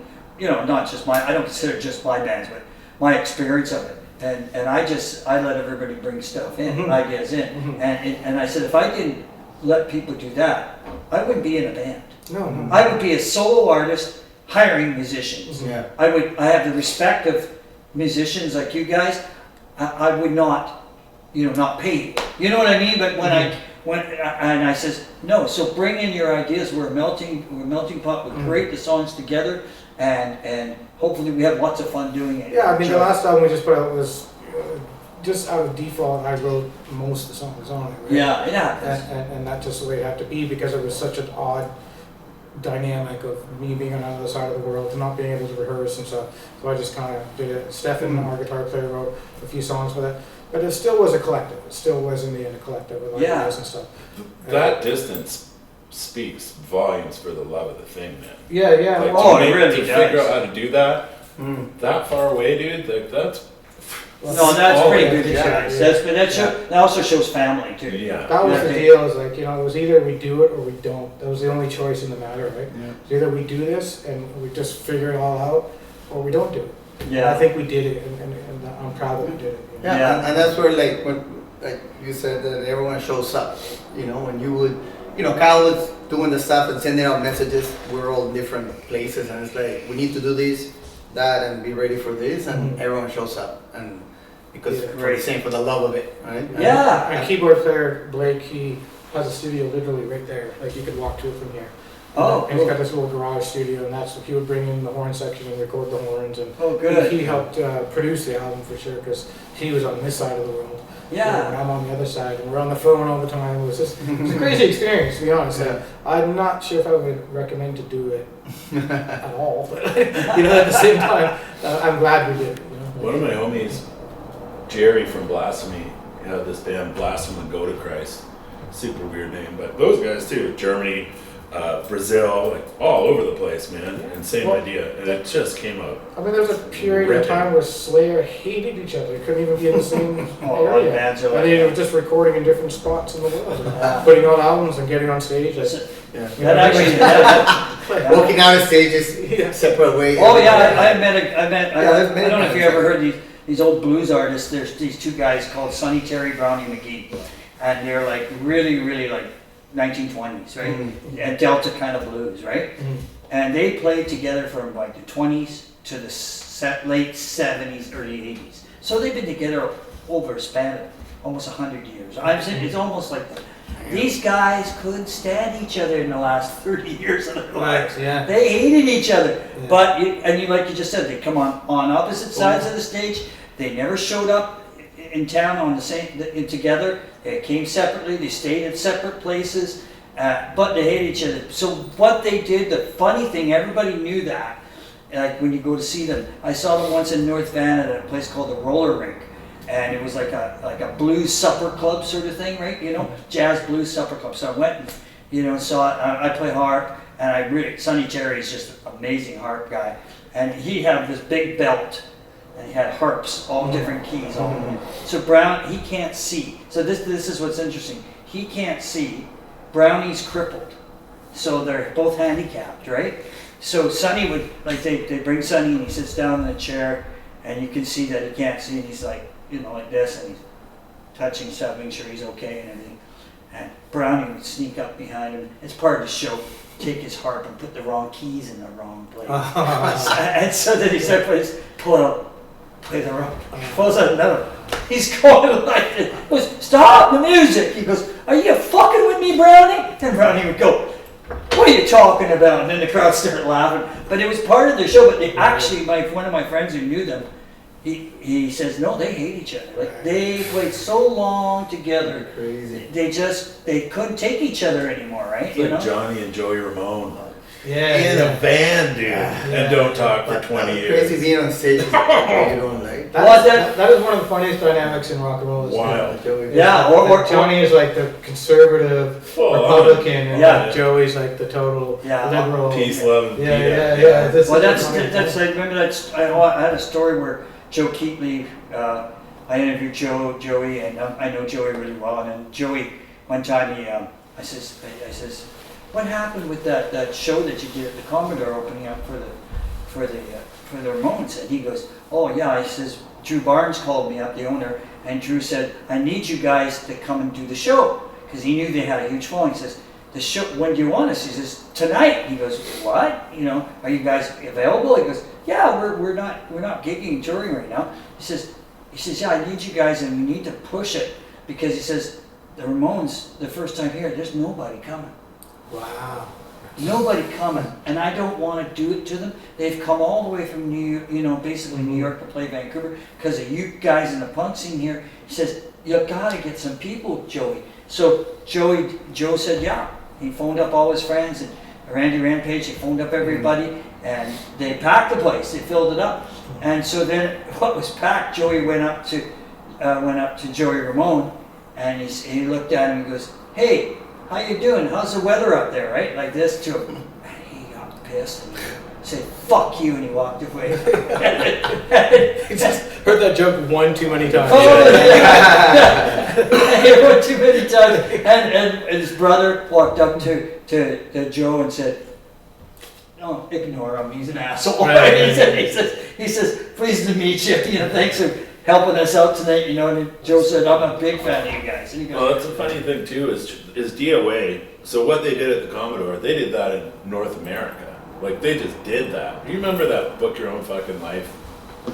not just I don't consider just my bands, but my experience of it. And I let everybody bring stuff in, ideas in, and I said if I didn't let people do that, I wouldn't be in a band. No. I would be a solo artist hiring musicians. Yeah. I have the respect of musicians like you guys. I would not, not pay you. You know what I mean? But when I says no, so bring in your ideas. We're a melting pot. We create the songs together, and hopefully we have lots of fun doing it. Yeah, the last album we just put out was just out of default, I wrote most of the songs on it. Right? Yeah, it happens. And that's just the way it had to be because it was such an odd dynamic of me being on the other side of the world and not being able to rehearse and stuff. So I just kind of did it. Stefan, our guitar player, wrote a few songs for that. But it still was a collective. It still was in the end a collective with ideas and stuff. That distance speaks volumes for the love of the thing, man. Yeah, yeah. Like, it really to does. figure out how to do that that far away, dude. Like that's. No, that's pretty good. Yeah, That also shows family too. Yeah. That was the deal. Is like, you know, it was either we do it or we don't. That was the only choice in the matter, right? Yeah. So either we do this and we just figure it all out, or we don't do it. Yeah. I think we did it, and I'm proud that we did it. You know? Yeah, and that's where like you said that everyone shows up. You know, when you would, you know, Kyle was doing the stuff and sending out messages. We're all in different places, and it's like we need to do this, that, and be ready for this, and everyone shows up, and because for the same for the love of it, right? Yeah. Our keyboard player Blake, he has a studio literally right there. Like you could walk to it from here. Oh, and he's got this little garage studio, and that's he would bring in the horn section and record the horns, and good. he helped produce the album for sure because he was on this side of the world. Yeah. And I'm on the other side, and we're on the phone all the time. It was just it's a crazy experience, to be honest. Yeah. I'm not sure if I would recommend to do it at all, but you know, at the same time, I'm glad we did. You know? One of my homies, Jerry from Blasphemy, had this band Blasphemy Go to Christ. Super weird name, but those guys too. Germany, Brazil, like all over the place, man. And same idea, and it just came out. I mean, there was a period of time where Slayer hated each other. They couldn't even be in the same area. Bands are And like they were just recording in different spots in the world, and putting out albums and getting on stage. Like, that actually, Walking out of stages, separate ways. Oh yeah, I don't know if you bands. ever heard these old blues artists. There's these two guys called Sonny Terry, Brownie McGee, and they're like really like 1920s, right? And Delta kind of blues, right? And they played together from like the 20s to the late 70s, early 80s. So they've been together over a span of almost 100 years. I'm saying it's almost like that. These guys couldn't stand each other in the last 30 years of their lives. Yeah. They hated each other. But, like you just said, they come on opposite sides of the stage. They never showed up in town on the same together. They came separately. They stayed at separate places, but they hated each other. So what they did, the funny thing, everybody knew that. Like when you go to see them, I saw them once in North Van at a place called the Roller Rink, and it was like a blues supper club sort of thing, right? You know, jazz blues supper club. So I went and saw it. I play harp, and Sonny Terry is just an amazing harp guy, and he had this big belt. And he had harps, all different keys. So Brown, he can't see. So this is what's interesting. He can't see. Brownie's crippled. So they're both handicapped, right? So Sonny would, like they bring Sonny and he sits down in a chair and you can see that he can't see and he's like, like this and he's touching stuff, making sure he's okay and everything. And Brownie would sneak up behind him. It's part of the show. Take his harp and put the wrong keys in the wrong place. And so then he started play the rock. Pulls out another. He's going like this. He goes, stop the music. He goes, are you fucking with me, Brownie? And Brownie would go, what are you talking about? And then the crowd started laughing. But it was part of the show. But they actually, one of my friends who knew them, he says, no, they hate each other. Like they played so long together. Crazy. They couldn't take each other anymore, right? It's like Johnny and Joey Ramone. Yeah, in a van, dude, and don't talk for 20 years. Crazy being on stage. You don't like. That is one of the funniest dynamics in rock and roll. Wild. Or Johnny is like the conservative Republican, and Joey's like the total liberal. Peace, love, and yeah. That's like, remember that I had a story where Joe Keatley, I interviewed Joey, and I know Joey really well. And then Joey, one time I says, what happened with that show that you did at the Commodore opening up for the Ramones? And he goes, oh yeah. He says Drew Barnes called me up, the owner, and Drew said, I need you guys to come and do the show because he knew they had a huge following. He says, the show, when do you want us? He says, tonight. He goes, what? Are you guys available? He goes, yeah, we're not gigging and touring right now. He says, yeah, I need you guys and we need to push it because he says the Ramones, the first time here, there's nobody coming. Wow. nobody coming, and I don't want to do it to them. They've come all the way from New York, basically New York to play Vancouver because of you guys in the punk scene here. He says, you got to get some people, Joey. So Joe said, yeah. He phoned up all his friends, and Randy Rampage, he phoned up everybody, and they packed the place. They filled it up. And so then what was packed, Joey went up to Joey Ramone, and he looked at him and he goes, hey, how you doing? How's the weather up there, right? Like this to him. And he got pissed and he said, fuck you, and he walked away. He just heard that joke one too many times. Oh, he heard too many times. And his brother walked up to Joe and said, no, ignore him, he's an asshole. Right. He says, pleased to meet you, thanks for helping us out tonight, and Joe said, I'm a big fan of you guys. And he goes, Well, that's a funny thing too, is DOA. So what they did at the Commodore, they did that in North America. Like, they just did that. You remember that Book Your Own Fucking Life?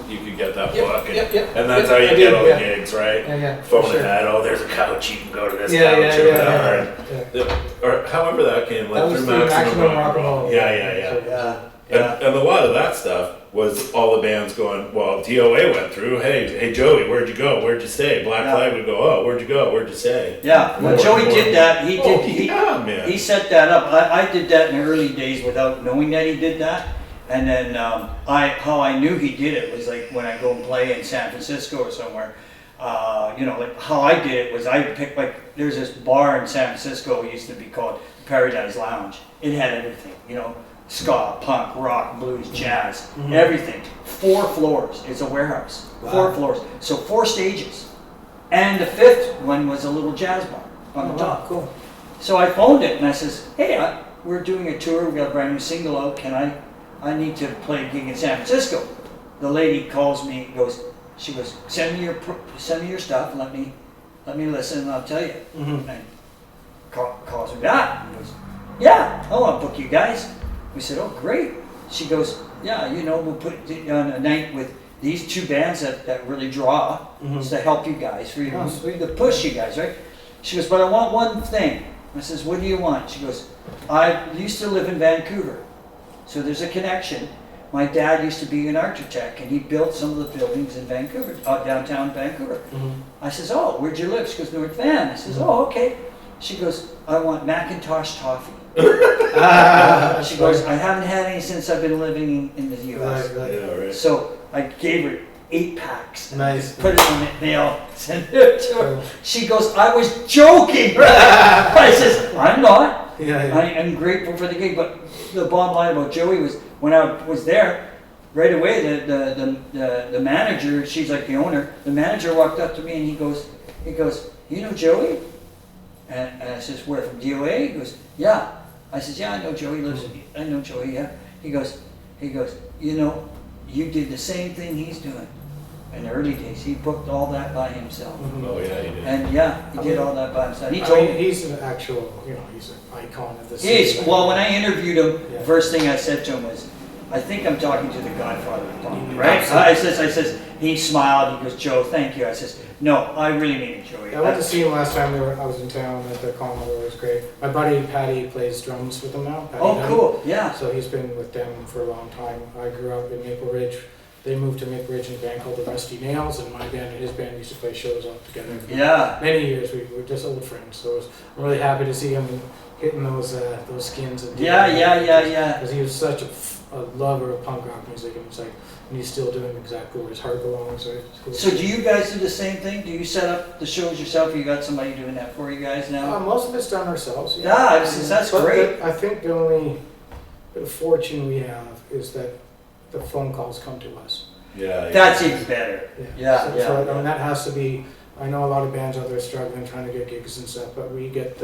You could get that book, and that's how you get all the gigs, right? Yeah. Phone Sure. ahead, oh, there's a couch, you can go to this Yeah, couch or whatever. yeah. Or however that came, like That was through through Maximum Rock and Roll. Roll. Yeah. yeah. And a lot of that stuff was all the bands going, well, DOA went through, hey Joey, where'd you go? Where'd you stay? Black Flag would go, oh, where'd you go? Where'd you stay? Yeah, well, Joey did that. He Man. He set that up. I did that in the early days without knowing that he did that. And then how I knew he did it was like when I go and play in San Francisco or somewhere. Like how I did it was I picked there's this bar in San Francisco. It used to be called Paradise Lounge. It had everything, ska, punk, rock, blues, jazz, everything. 4 floors. It's a warehouse. Wow. 4 floors. So 4 stages. And the 5th one was a little jazz bar on the top. Cool. So I phoned it and I says, hey, we're doing a tour. We got a brand new single out. I need to play a gig in San Francisco. The lady calls me, she goes, send me your stuff and let me listen and I'll tell you. Mm-hmm. And calls me back and goes, yeah, I want to book you guys. We said, oh, great. She goes, yeah, we'll put it on a night with these 2 bands that really draw to help you guys, for you to push you guys, right? She goes, but I want one thing. I says, what do you want? She goes, I used to live in Vancouver, so there's a connection. My dad used to be an architect, and he built some of the buildings in Vancouver, downtown Vancouver. I says, oh, where'd you live? She goes, North Van. I says, oh, okay. She goes, I want Macintosh toffee. She goes, I haven't had any since I've been living in the U.S. Right. Yeah, right. So I gave her 8 packs. Nice. Put it in the mail, sent it to her. She goes, I was joking. I says, I'm not. Yeah. I'm grateful for the gig, but the bottom line about Joey was when I was there, right away the manager, she's like the owner, the manager walked up to me and he goes, you know Joey? And I says, where, from DOA? He goes, yeah. I says, yeah, I know Joey I know Joey, yeah. He goes, you did the same thing he's doing. In the early days, he booked all that by himself. Oh yeah, he did. And yeah, he did all that by himself. He told me. He's an actual, he's an icon of the city. He's, well, when I interviewed him, Yeah. first thing I said to him was, I think I'm talking to the Godfather of punk, Yeah, right? absolutely. I says, he smiled, he goes, Joe, thank you. I says, no, I really mean it, Joey. I went to see him last time I was in town at the Commodore. It was great. My buddy Patty plays drums with them now. Patty Oh, Dunn. cool, yeah. So he's been with them for a long time. I grew up in Maple Ridge. They moved to Maple Ridge in a band called the Rusty Nails, and my band and his band used to play shows all together. For Yeah. many years. We were just old friends. So I'm really happy to see him hitting those skins. And Yeah. Because he was such a lover of punk rock music, and it's like, and he's still doing exactly where his heart belongs. So it's cool. So do you guys do the same thing? Do you set up the shows yourself, or you got somebody doing that for you guys now? Most of it's done ourselves. Yeah, that's But great. I think the only bit of fortune we have is that the phone calls come to us. Yeah. That's even better. Yeah, So, I mean, that has to be, I know a lot of bands out there struggling trying to get gigs and stuff, but we get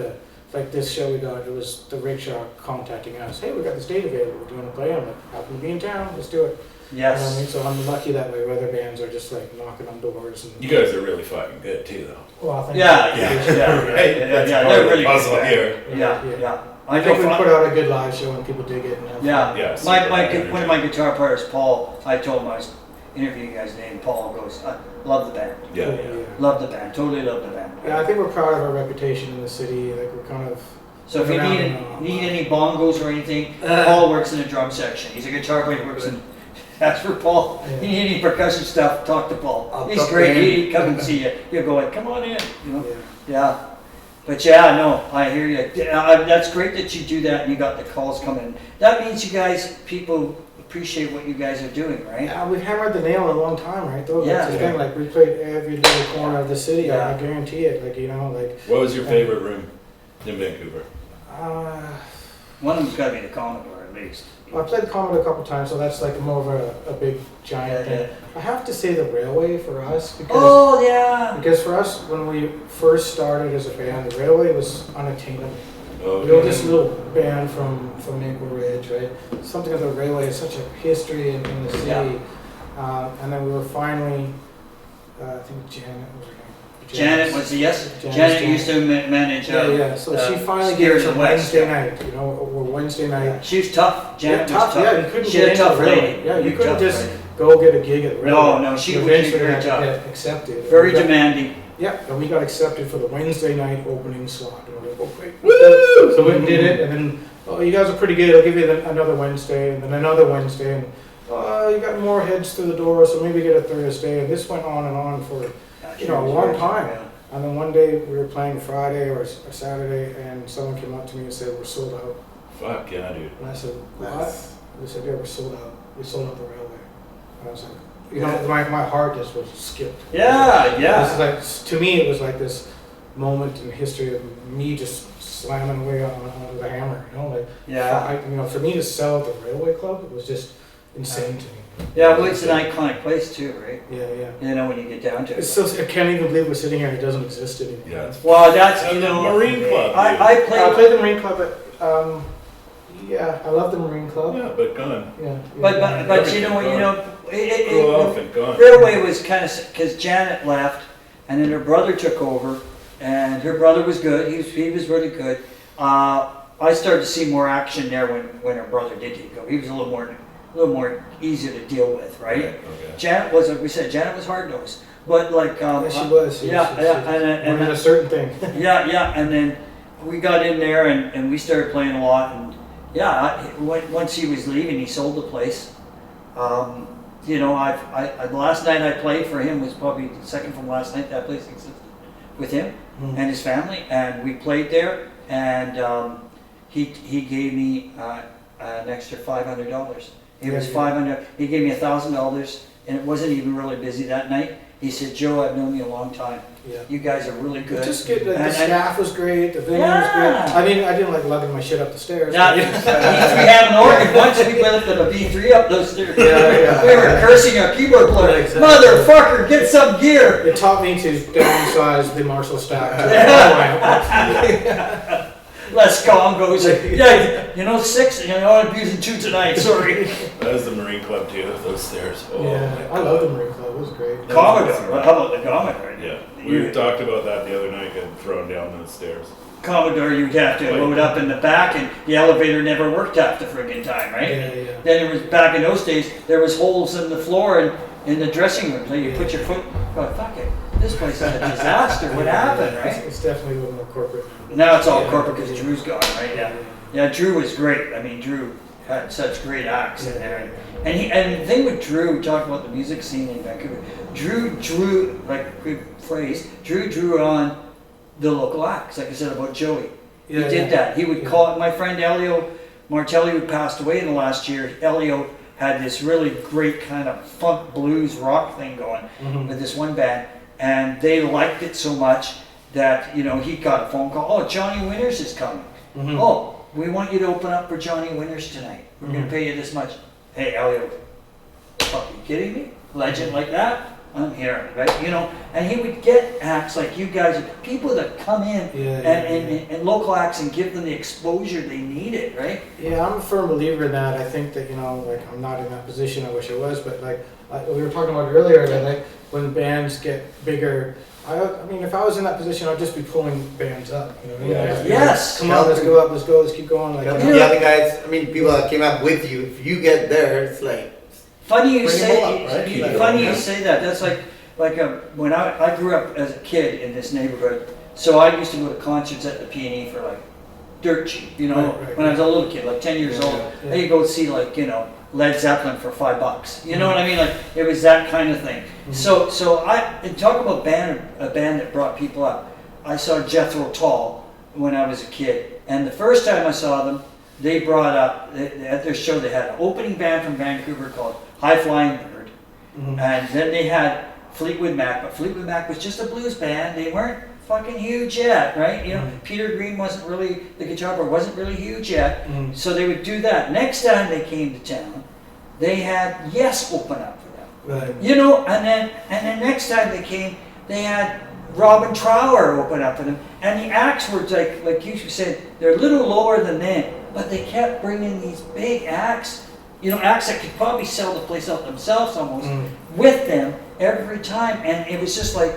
like this show we got, it was the Rickshaw contacting us. Hey, we got this date available. Do you want to play? I'm like, happen to be in town. Let's do it. Yes. You know what I mean? So I'm lucky that way. Where other bands are just like knocking on doors. And You guys are really fucking good too, though. well, thank Yeah, you. Right? That's yeah, part they're of the really puzzle good. here. Yeah. I think we put out a good live show and people dig it. And have Yeah. fun. Yeah, One of my guitar players, Paul, I told him I was interviewing you guys today, and Paul goes, I love the band. Yeah. Love the band. Totally love the band. Yeah, I think we're proud of our reputation in the city. Like we're kind of So if you need any bongos or anything, Paul works in the drum section. He's a guitar player, works in. Ask for Paul. You need any percussion stuff, talk to Paul. He's great. He'd come and see you. You'll go like, come on in. You know? Yeah. But yeah, no, I hear you. That's great that you do that and you got the calls coming. That means you guys, people appreciate what you guys are doing, right? Yeah, we've hammered the nail a long time, right? Though Yeah. that's the thing. Like we played every little corner of the city. Yeah. I guarantee it. Like like. What was your favorite room in Vancouver? One of them's got to be the Commodore, at least. I played Commodore a couple times, so that's like more of a big giant thing. I have to say the Railway for us because for us when we first started as a band, the Railway was unattainable. Okay. We were this little band from Maple Ridge, right? Something of the Railway is such a history in the city, and then we were finally, I think Janet was her name. Janet was Janet used to manage. So she finally gave us a Wednesday night, or Wednesday night. Yeah. She was tough. Janet was tough. Yeah, you couldn't she had a tough lady. lady. Yeah, you couldn't just go get a gig at the Railway. No, she was eventually very had to tough. get accepted. Very demanding. Yeah, and we got accepted for the Wednesday night opening slot. And we're like, oh, great. Woo! So we did it, and then, you guys are pretty good. I'll give you another Wednesday, and then another Wednesday, and you got more heads through the door, so maybe get a Thursday. And this went on for a long time. Yeah. And then one day we were playing Friday or Saturday, and someone came up to me and said, "We're sold out." Fuck yeah, dude. And I said, "What?" They said, "Yeah, we're sold out. We sold out the Railway." And I was like, my heart just was skipped. Yeah. This is like, to me, it was like this moment in history of me just slamming away on the hammer. For me to sell at the Railway Club, it was just insane to me. Yeah, well, it's an iconic place too, right? Yeah. When you get down to it. It's so, I can't even believe we're sitting here and it doesn't exist anymore. Yeah. Well, that's, the Marine Club. I played the Marine Club at, I love the Marine Club. Yeah, but gone. Yeah. But you know what, gone. Railway was kind of, because Janet left, and then her brother took over, and her brother was good, he was really good. I started to see more action there when her brother did go. He was a little more easier to deal with, right? Okay. Janet was, we said, Janet was hard-nosed, but like, she was. And a certain thing. and then we got in there and we started playing a lot, and once he was leaving, he sold the place. The last night I played for him was probably the second from last night that place existed with him and his family, and we played there, and he gave me an extra $500. It was $500. He gave me $1,000, and it wasn't even really busy that night. He said, "Joe, I've known you a long time. Yeah. You guys are really good." Just get the staff was great. The venue was great. I mean, I didn't like lugging my shit up the stairs. We had an organ once. We lifted a B3 up those stairs. We were cursing our keyboard player. Exactly. "Motherfucker, get some gear." It taught me to downsize the Marshall stack. Less congos. 6. I'm using 2 tonight. Sorry. That was the Marine Club too. Those stairs. Oh, yeah, I love the Marine Club. It was great. Commodore. How about the Commodore? Yeah, we talked about that the other night. Getting thrown down those stairs. Commodore, you'd have to load up in the back, and the elevator never worked half the friggin' time, right? Yeah. Then there was, back in those days, there was holes in the floor and in the dressing room. So you put your foot. Oh, fuck it. This place is a disaster. What happened, right? It's definitely a little more corporate. Now it's all corporate because Drew's gone, right? Yeah, Drew was great. I mean, Drew had such great acts in there. And the thing with Drew, we talked about the music scene in Vancouver. Drew, like, good phrase, Drew drew on the local acts, like I said about Joey. He did that. He would call it, my friend Elio Martelli, who passed away in the last year, Elio had this really great kind of funk blues rock thing going with this one band. And they liked it so much that, he got a phone call. "Oh, Johnny Winters is coming. Oh, we want you to open up for Johnny Winters tonight. We're going to pay you this much." "Hey, Elliot, fuck, you kidding me? Legend like that? I'm here," right? And he would get acts like you guys, people that come in and local acts and give them the exposure they needed, right? Yeah, I'm a firm believer in that. I think that, I'm not in that position. I wish I was, but we were talking about earlier that when bands get bigger, I mean, if I was in that position, I'd just be pulling bands up. Yes. Come on, let's go up. Let's go. Let's keep going. The other guys. I mean, people that came up with you. If you get there, it's like funny you say. Up, right? Funny you say that. That's like when I grew up as a kid in this neighborhood. So I used to go to concerts at the P&E for dirt cheap, you know, Right, when I was a little kid, like 10 years old, I could go see like, you know, Led Zeppelin for $5. You know what I mean? Like, it was that kind of thing. So and talk about a band that brought people up. I saw Jethro Tull when I was a kid, and the first time I saw them, they brought up, at their show, they had an opening band from Vancouver called High Flying Bird, and then they had Fleetwood Mac, but Fleetwood Mac was just a blues band. They weren't fucking huge yet, right? You know, Peter Green wasn't really, the guitar player wasn't really huge yet, so they would do that. Next time they came to town, they had Yes open up for them. Right. You know, and then next time they came, they had Robin Trower open up for them, and the acts were like you said, they're a little lower than them, but they kept bringing these big acts, you know, acts that could probably sell the place out themselves almost, with them every time, and it was just like,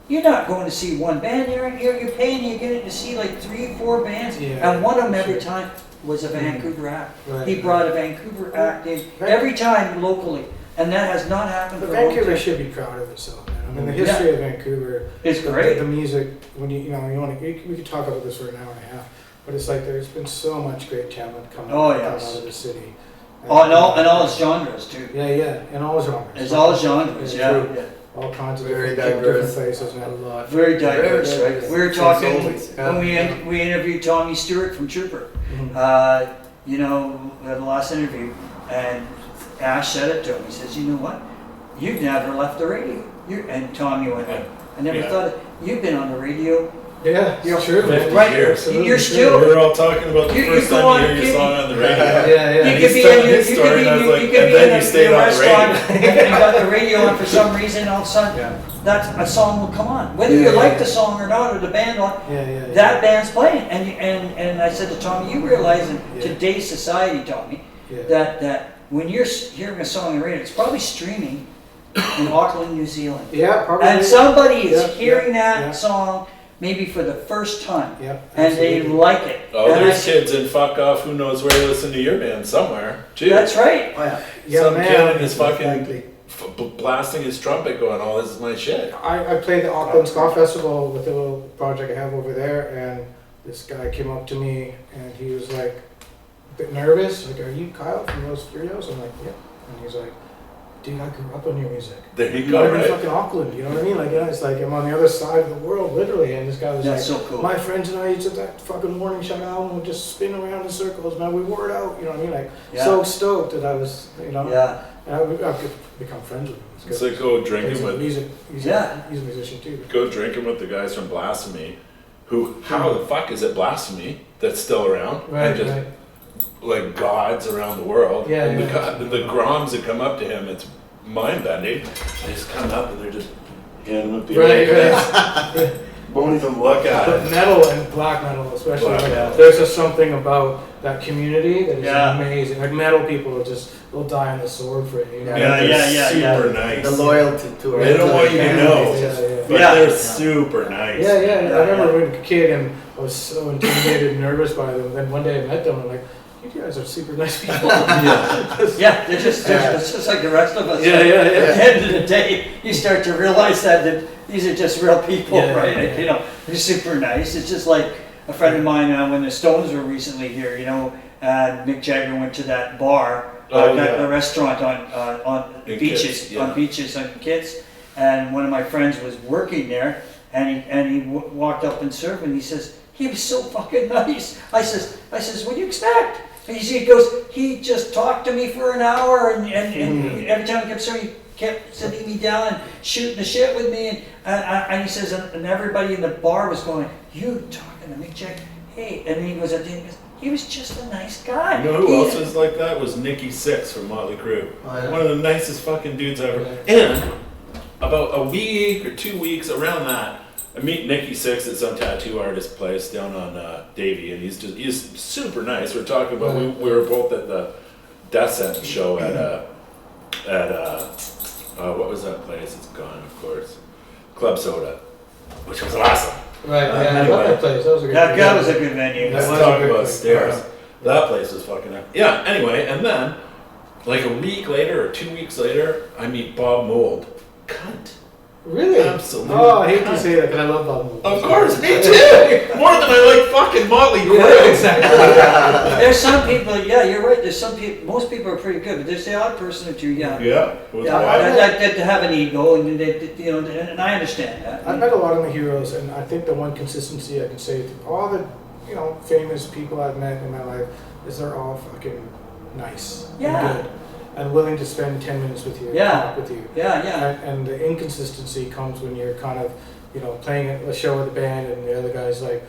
you're not going to see one band, you're paying, you're getting to see like 3 or 4 bands, and one of them every time was a Vancouver act. Right. He brought a Vancouver act in every time locally, and that has not happened But for a long Vancouver time. should be proud of itself, man. I mean, the history of Vancouver, It's great. The music, when you know, we could talk about this for an hour and a half, but it's like there's been so much great talent coming out of the city. Oh, and all its genres too. Yeah, and all genres. It's all genres, Yeah, yeah. all kinds of Very different diverse. places, man. A lot. Very diverse, Very right? diverse. We were Since talking always, when we interviewed Tommy Stewart from Trooper. You know, the last interview, and Ash said it to him. He says, "You know what? You've never left the radio." And Tommy went, "I never thought you've been on the radio." Yeah, You're true. 50 right. years. You're still. We were all talking about the You first go time on, you hear your song on the radio. Yeah. You could be in your, you could be in your, you could be in a restaurant and you got the radio on for some reason. All of a sudden, that a song will come on, whether you like the song or not, or the band on. That band's playing, and I said to Tommy, you realize in today's society, Tommy, that when you're hearing a song on the radio, it's probably streaming in Auckland, New Zealand. Yeah, probably. And somebody is hearing that song maybe for the first time, and they like it. Oh, and there's kids in fuck off who knows where to listen to your band somewhere, too. That's right. Oh, yeah. Some kid in his fucking blasting his trumpet going, oh, this is my shit. I played the Auckland Ska Festival with a little project I have over there, and this guy came up to me, and he was like, a bit nervous, like, "Are you Kyle from those Furios?" I'm like, "Yeah." And he's like, "Dude, I grew up on your music. There you I'm go, in right? fucking Auckland, you know what I mean? Like, it's like I'm on the other side of the world, literally." And this guy was That's like, so cool. "My friends and I used to that fucking Warning Shot album would just spin around in circles, man. We wore it out, you know what I mean? Like, so stoked that I was, you know, and I could become friends with him. It's like go drinking with music. He's a musician too. Go drinking with the guys from Blasphemy, who, how the fuck is it Blasphemy that's still around? Right, and just, like gods around the world. Yeah, and yeah. the Groms that come up to him, it's mind bending. They just come up and they're just handing him Right. won't even look at But it. metal and black metal especially, Black like, metal. there's just something about that community that is Yeah. amazing. Like metal people will they'll die on the sword for it, you know? Yeah, they're super nice. The loyalty to it. They don't want you to know, Yeah. but they're super nice. Yeah. I remember when I was a kid and I was so intimidated and nervous by them. Then one day I met them and I'm like, "You guys are super nice people." Yeah, they're just like the rest of us. Yeah. At the end of the day, you start to realize that these are just real people, right? Yeah. You know, they're super nice. It's just like a friend of mine when the Stones were recently here. You know, Mick Jagger went to that bar, the restaurant on In beaches, Kitts, on beaches on Kitts, and one of my friends was working there, and he walked up and served, and he says he was so fucking nice. I says, what do you expect? And he goes, he just talked to me for an hour, and every time he kept serving, he kept sitting me down and shooting the shit with me, and he says, and everybody in the bar was going, "You talking to Mick Jagger? Hey," and then he goes, he was just a nice guy. You know who else was like that? Was Nicky Six from Motley Crue. Oh, yeah. One of the nicest fucking dudes ever. And about a week or 2 weeks around that, I meet Nicky Six at some tattoo artist place down on Davie, and he's super nice. We're talking about we were both at the Death Sentence show at what was that place? It's gone, of course. Club Soda, which was awesome. Right, I anyway. love that place. That was a good That was a good venue. Let's was talk a good about place. stairs. That place was fucking up. Yeah, anyway, and then, like a week later or 2 weeks later, I meet Bob Mould. Cunt. Really? Absolutely. Oh, I hate to say that, but I love Bob Mould. Of course, me too. More than I like fucking Motley Crue. Yeah, exactly. There's some people, yeah, you're right, there's some people, most people are pretty good, but there's the odd person or two, yeah. Yeah. That have an ego, and and I understand that. I've met a lot of the heroes, and I think the one consistency I can say to all the, famous people I've met in my life is they're all fucking nice Yeah. and good and willing to spend 10 minutes with you, and Yeah. talk with you. Yeah. And the inconsistency comes when you're kind of, playing a show with a band and the other guy's like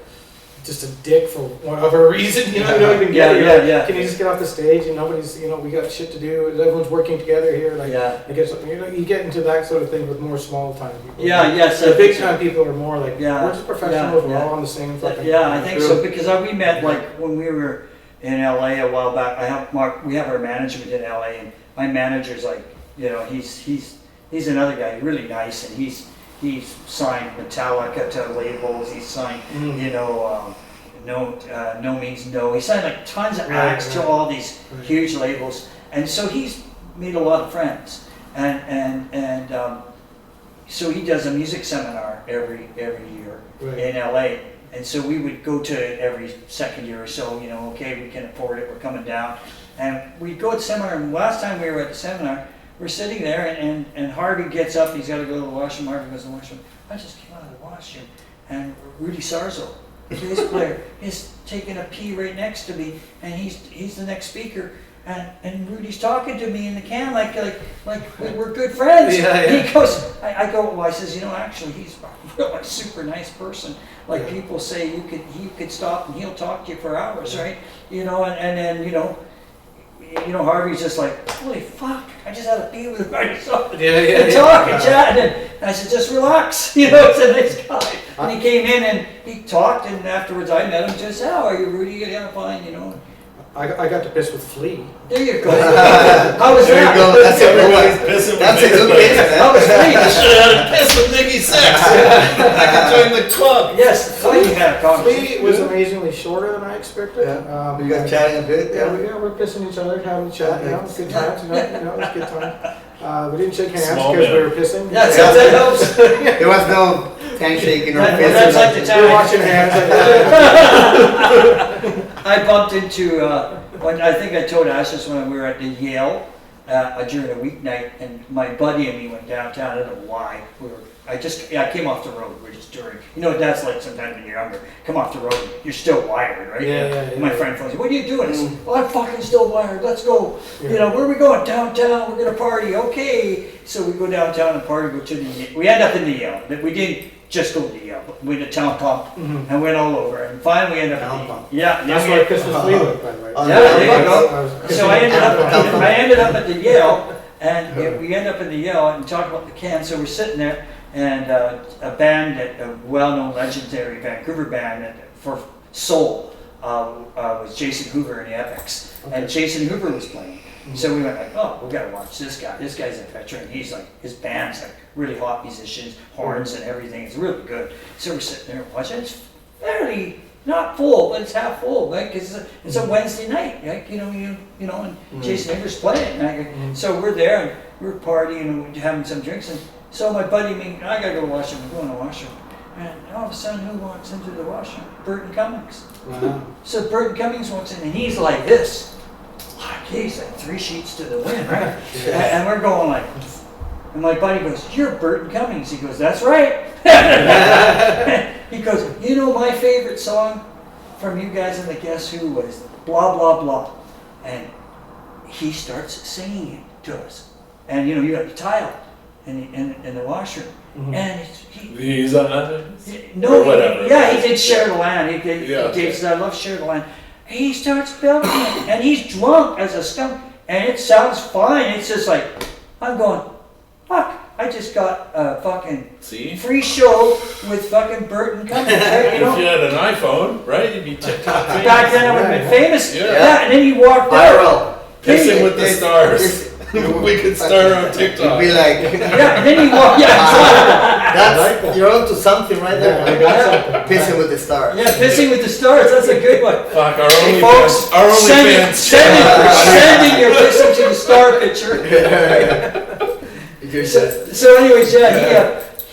just a dick for whatever reason, you don't even get it. Yeah. Can you just get off the stage and nobody's, we got shit to do, everyone's working together here, like, Yeah. I guess, you get into that sort of thing with more small time people. So The big time people are more like, Yeah. we're just professionals, Yeah. we're all on the same fucking. Yeah, I think so, because we met like when we were in LA a while back. We have our management in LA, and my manager's like, he's another guy, really nice, and he's signed Metallica to labels. He's signed, No Means No. He signed like tons of acts to all these huge labels, and so he's made a lot of friends, and so he does a music seminar every year in LA. And so we would go to it every second year or so, okay, we can afford it, we're coming down. And we'd go to the seminar, and last time we were at the seminar, we're sitting there, and Harvey gets up, he's got to go to the washroom. Harvey goes to the washroom. I just came out of the washroom, and Rudy Sarzo, the bass player, is taking a pee right next to me, and he's the next speaker. And Rudy's talking to me in the can like we're good friends. Yeah. He goes, I go, well, I says, actually he's a really super nice person. Like people say, he could stop and he'll talk to you for hours, right? And then Harvey's just like, holy fuck, I just had a pee with him. And talk and chat, and I said, just relax. It's a nice guy. And he came in and he talked, and afterwards I met him. Just, how are you, Rudy? Yeah, fine. I got to piss with Flea. There you go. How was There that? you go. That's a good one. Pissing That's a with good Nick piss, How man. was Flea? I should have had a piss with Nicky Six. I could join the club. Yes, Flea had a conversation. Flea was amazingly shorter than I expected. Yeah. We got chatting a bit. Yeah, we're pissing each other, having a chat, good times, it was good time. We didn't shake hands Small because man. we were pissing. Yes, that helps. There was no handshaking or That's like the fist. time. We were watching hands like I bumped into, when I think I told Ash this when we were at the Yale during a weeknight, and my buddy and me went downtown. I don't know why. I came off the road. We're just touring. That's like sometimes when you're younger. Come off the road, you're still wired, right? Yeah. My friend phones me, what are you doing? I said, I'm fucking still wired. Let's go. Where are we going? Downtown. We're gonna party. Okay. So we go downtown and party. Go to we end up in the Yale. We didn't just go to the Yale. We went to Town Pump and went all over. And finally we ended up Town Pump. Yeah. That's where I pissed with Flea with, by the way. Oh, Yeah, there you Yeah. go. So I ended up at the Yale, and we end up in the Yale and talk about the can. So we're sitting there, and a band, a well-known legendary Vancouver band for soul, was Jason Hoover and the Epics, and Jason Hoover was playing. So we went like, oh, we gotta watch this guy. This guy's a veteran. He's like, his band's like really hot musicians, horns and everything. It's really good. So we're sitting there watching. It's fairly not full, but it's half full, right? Because it's a Wednesday night, right? And Jason Hoover's playing. And so we're there and we're partying and we're having some drinks. And so my buddy, I gotta go to the washroom. We're going to the washroom. And all of a sudden, who walks into the washroom? Burton Cummings. Wow. So Burton Cummings walks in, and he's like this. He's like 3 sheets to the wind, right? And we're going like, and my buddy goes, you're Burton Cummings. He goes, that's right. He goes, my favorite song from you guys in the Guess Who was blah, blah, blah. And he starts singing it to us. And you got the tile in the washroom. And He's on that. no, Or whatever. he did Share the Land. He Yeah. says, I love Share the Land. He starts belting it, and he's drunk as a skunk, and it sounds fine. It's just like, I'm going, fuck, I just got a fucking free show with fucking Burton Cummings. Right? If you had an iPhone, right, you'd be TikTok famous. Back then I would have been famous. Yeah. And then he walked out. Viral. Pissing with the stars. We could start on TikTok. You'd be like, Yeah, and then he walked. that's, you're onto something right there. I got something. Pissing with the stars. Yeah, Pissing with the Stars. That's a good one. Fuck, our Hey, only folks, fans. Our only fans. send in your Pissing to the Star picture. So anyways,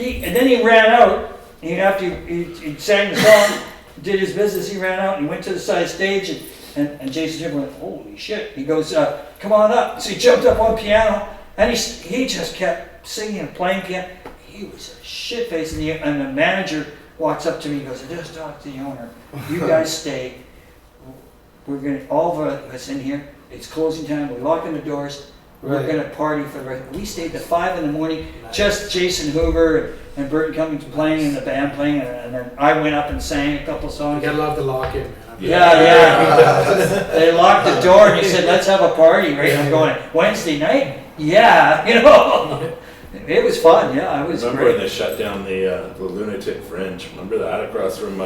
And then he ran out, and after he sang the song, did his business, he ran out and he went to the side stage, and Jason Jim went, holy shit. He goes, come on up. So he jumped up on piano, and he just kept singing and playing piano. He was a shit face, and the manager walks up to me and goes, I just talked to the owner. You guys stay. We're going to, all of us in here, it's closing time, we're locking the doors, we're going to party for the rest. We stayed to 5 in the morning, just Jason Hoover and Burton Cummings playing and the band playing, and then I went up and sang a couple songs. You gotta love the lock-in, man. Yeah. They locked the door and he said, let's have a party, right? I'm going, Wednesday night? Yeah, you know. It was fun, yeah, it was Remember great. when they shut down the Lunatic Fringe? Remember that across from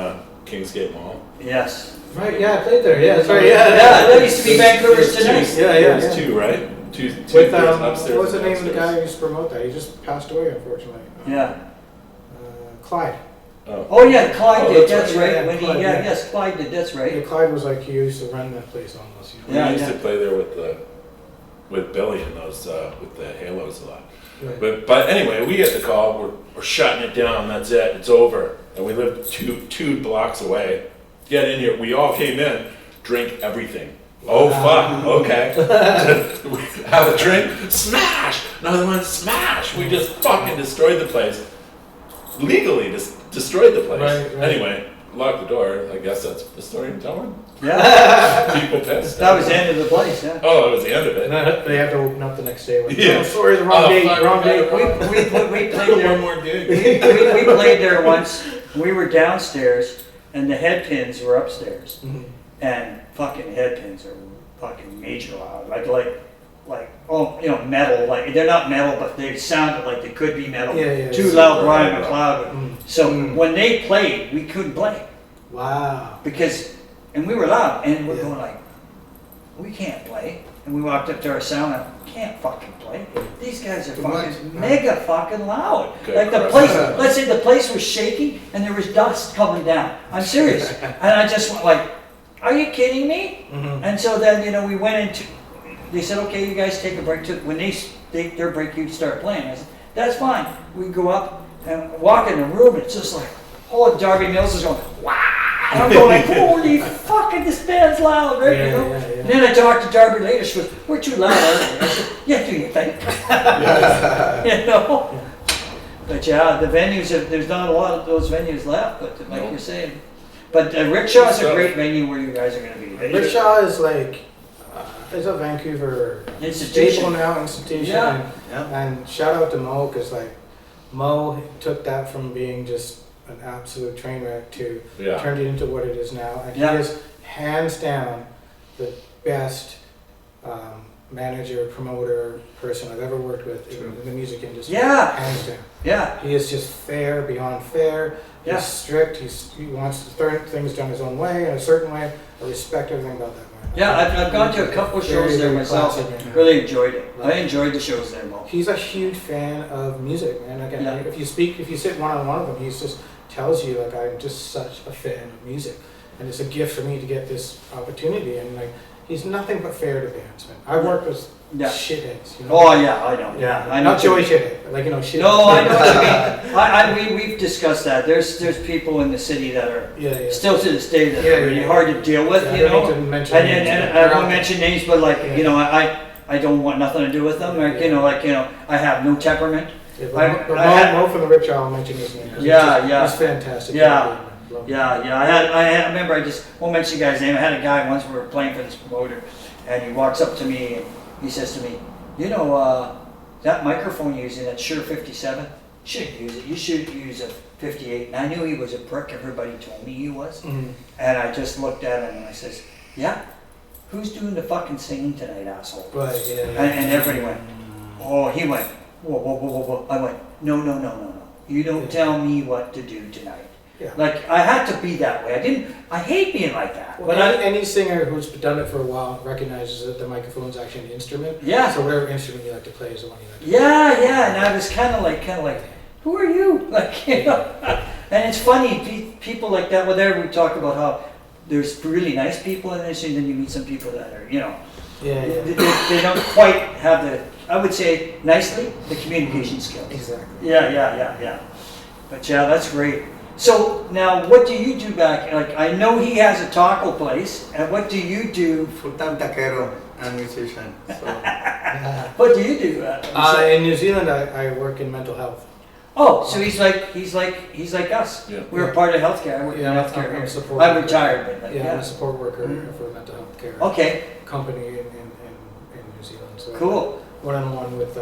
Kingsgate Mall? Yes. Right, yeah, I played there, yeah, that's right, yeah. Yeah, that used to be Vancouver's Tonight. There was two, right? Two With, upstairs. what was the name of the downstairs. guy who used to promote that? He just passed away, unfortunately. Yeah. Clyde. Oh yeah, Clyde did, that's right, right. yeah, When Clyde, yeah. Yes, Clyde did, that's Yeah, right. Clyde was like, he used to run that place almost, you know. Yeah, We used yeah. to play there with Billy and those with the Halos a lot. Right. But anyway, we get the call. We're shutting it down. That's it. It's over. And we lived two blocks away. Get in here. We all came in. Drink everything. Oh fuck. Okay. Have a drink. Smash. Another one. Smash. We just fucking destroyed the place. Legally destroyed the place. Right. Anyway, locked the door. I guess that's the story I'm telling. Yeah, People pissed. that was the end of the place, yeah. Oh, it was the end of it. They have to open up the next day. Like, Yeah. oh, sorry, the wrong date, fuck, wrong we date. We played there. One more gig. We played there once. We were downstairs, and the head pins were upstairs. Mhm. And fucking head pins are fucking major loud, like oh, you know, metal. Like they're not metal, but they sounded like they could be metal. Yeah. Too Super loud, Brian loud. McLeod. Mm. So Mm. when they played, we couldn't play Wow. and we were loud, and we're Yeah. going like, we can't play. And we walked up to our sound, and can't fucking play. These guys are Too much. fucking mega fucking loud. Good Like the crust. place, let's say the place was shaking, and there was dust coming down. I'm serious. And I just went like, are you kidding me? Mhm. And so then, you know, we went into, they said, okay, you guys take a break. When they take their break, you start playing. I said, that's fine. We go up and walk in the room, and it's just like, oh, Darby Mills is going, wow. And I'm going like, holy fucking, this band's loud, right? Yeah, You know? yeah. And then I talked to Darby later. She goes, we're too loud, aren't we? I said, yeah, do you think? You know? But yeah, the venues, there's not a lot of those venues left, but like No. you're saying. But Rickshaw's a Good great venue where you guys are going to be. Rickshaw is like, is a Vancouver Institution. staple now, institution. Yeah. And shout out to Mo, because like, Mo took that from being just an absolute train wreck to Yeah. turned it into what it is now. And Yeah. he is hands down the best manager, promoter, person I've ever worked with in the music industry. Yeah. Hands down. Yeah, He is just fair, beyond fair. He's Yeah. strict. He wants to turn things done his own way, in a certain way. I respect everything about that man. yeah. I've gone to a couple of shows there Very myself. classic, And man. really enjoyed it. I enjoyed the shows there, Mo. He's a huge fan of music, man. Again, Yeah. if you sit one on one with him, he just tells you like, I'm just such a fan of music, and it's a gift for me to get this opportunity. And like, he's nothing but fair to bands, man. I work with Yeah. shitheads, you know. Oh yeah, I know. Yeah, I know. Not Joey shithead, but like, you know, shithead. No, I know what you mean. We've discussed that. There's people in the city that are Yeah. still to this day that Yeah, are really yeah. hard to deal with, Yeah, you I don't know. need to mention And names, but I they're won't out mention names, but like Yeah. you know, I don't want nothing to do with them. Like you know, I have no temperament. there. I- Yeah, but I had- Mo from the Rickshaw, I'll mention his name. 'cause Yeah, he's yeah. He's fantastic. Yeah. Love him. Yeah. I remember. I just won't mention the guy's name. I had a guy once. We were playing for this promoter, and he walks up to me and he says to me, you know, that microphone you're using, that Shure 57, you shouldn't use it. You should use a 58. And I knew he was a prick. Everybody told me he was. Mhm. And I just looked at him and I says, yeah, who's doing the fucking singing tonight, asshole? Right, yeah. And everybody went, oh, he went, whoa. I went, no. You don't tell me what to do tonight. Yeah. Like, I had to be that way. I hate being like that. Well, But any singer who's done it for a while recognizes that the microphone's actually an instrument. Yeah. So whatever instrument you like to play is the one you like to yeah, and I was kind of like, who are you? Like, you know, and it's funny, people like that, well, there we talk about how there's really nice people in this, and then you meet some people that are, you know, play. Yeah. they don't quite have the, I would say nicely, the communication skills. Exactly. Yeah. But yeah, that's great. So now, what do you do back? Like, I know he has a taco place, and what do you do? Full-time taquero and musician. So. What do you do? In New Zealand, I work in mental health. Oh, so he's like us. Yeah. We're a part of healthcare. I work in healthcare. I'm a here. support I'm worker. retired, but like, I'm yeah. a support worker for a mental health care Okay, company in New Zealand. So cool. one-on-one with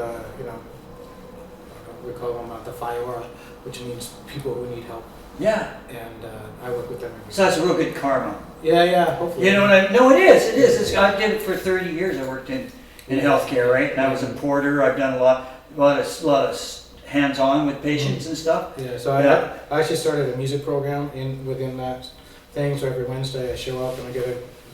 we call them the Furios, which means people who need help, Yeah. and I work with them. So that's a real good karma. Yeah, hopefully. You know what I? No, it is. It is. I did it for 30 years. I worked in healthcare, right? And I was a porter. I've done a lot of hands-on with patients and stuff. Yeah, so I actually started a music program within that thing. So every Wednesday I show up and I get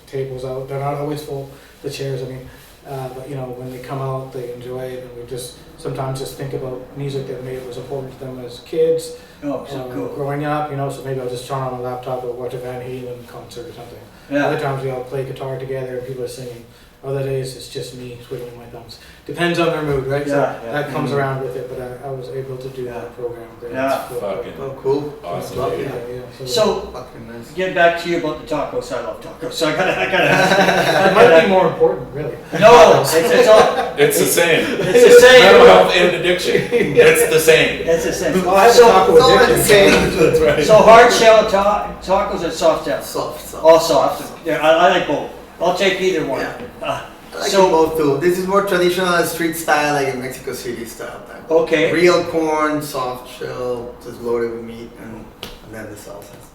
tables out. They're not always full, the chairs. I mean, but when they come out, they enjoy it, and we just sometimes just think about music that maybe was important to them as kids. Oh, so cool. Growing up, so maybe I'll just turn on my laptop or watch a Van Halen concert or something. Yeah. Other times we all play guitar together and people are singing. Other days it's just me twiddling my thumbs. Depends on their mood, right? Yeah, So yeah. that comes around with it, but I was able to do that program there. Yeah. Fucking Oh, cool. awesome. Love dude. it. So Fucking nice. get back to you about the tacos. I love tacos. So I gotta It might be more important, really. No, it's all. It's the same. It's the same. Mental health and addiction. It's the same. It's the same. Well, I have a So, taco It's all the addiction. same. That's right. so hard shell tacos or soft shell? Soft. All soft. Yeah, I like both. I'll take either one. Yeah. I like So- them both too. This is more traditional street style, like in Mexico City style. Type. Okay. Real corn, soft shell, just loaded with meat, and then the salsas.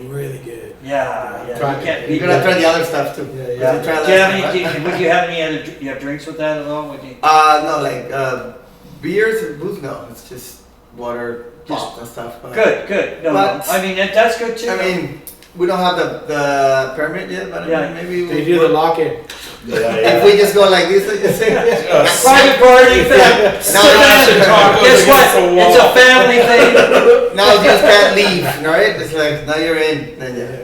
Really good. Yeah. Try You can't it. beat You're gonna that. try the other stuff too. Yeah, You Yeah. should try Do you have that any? stuff. Would you have any other? You have drinks with that at all? Would you? No, like beers and booze. No, it's just water, Just- pop and stuff. But, Good. No, But- I mean that's good too. I mean, we don't have the permit yet, but I Yeah. mean, maybe They do the lock-in. Yeah, if we just go like this, private party thing. Guess what? It's a family thing. now you just can't leave, right? It's like now you're in. Then yeah.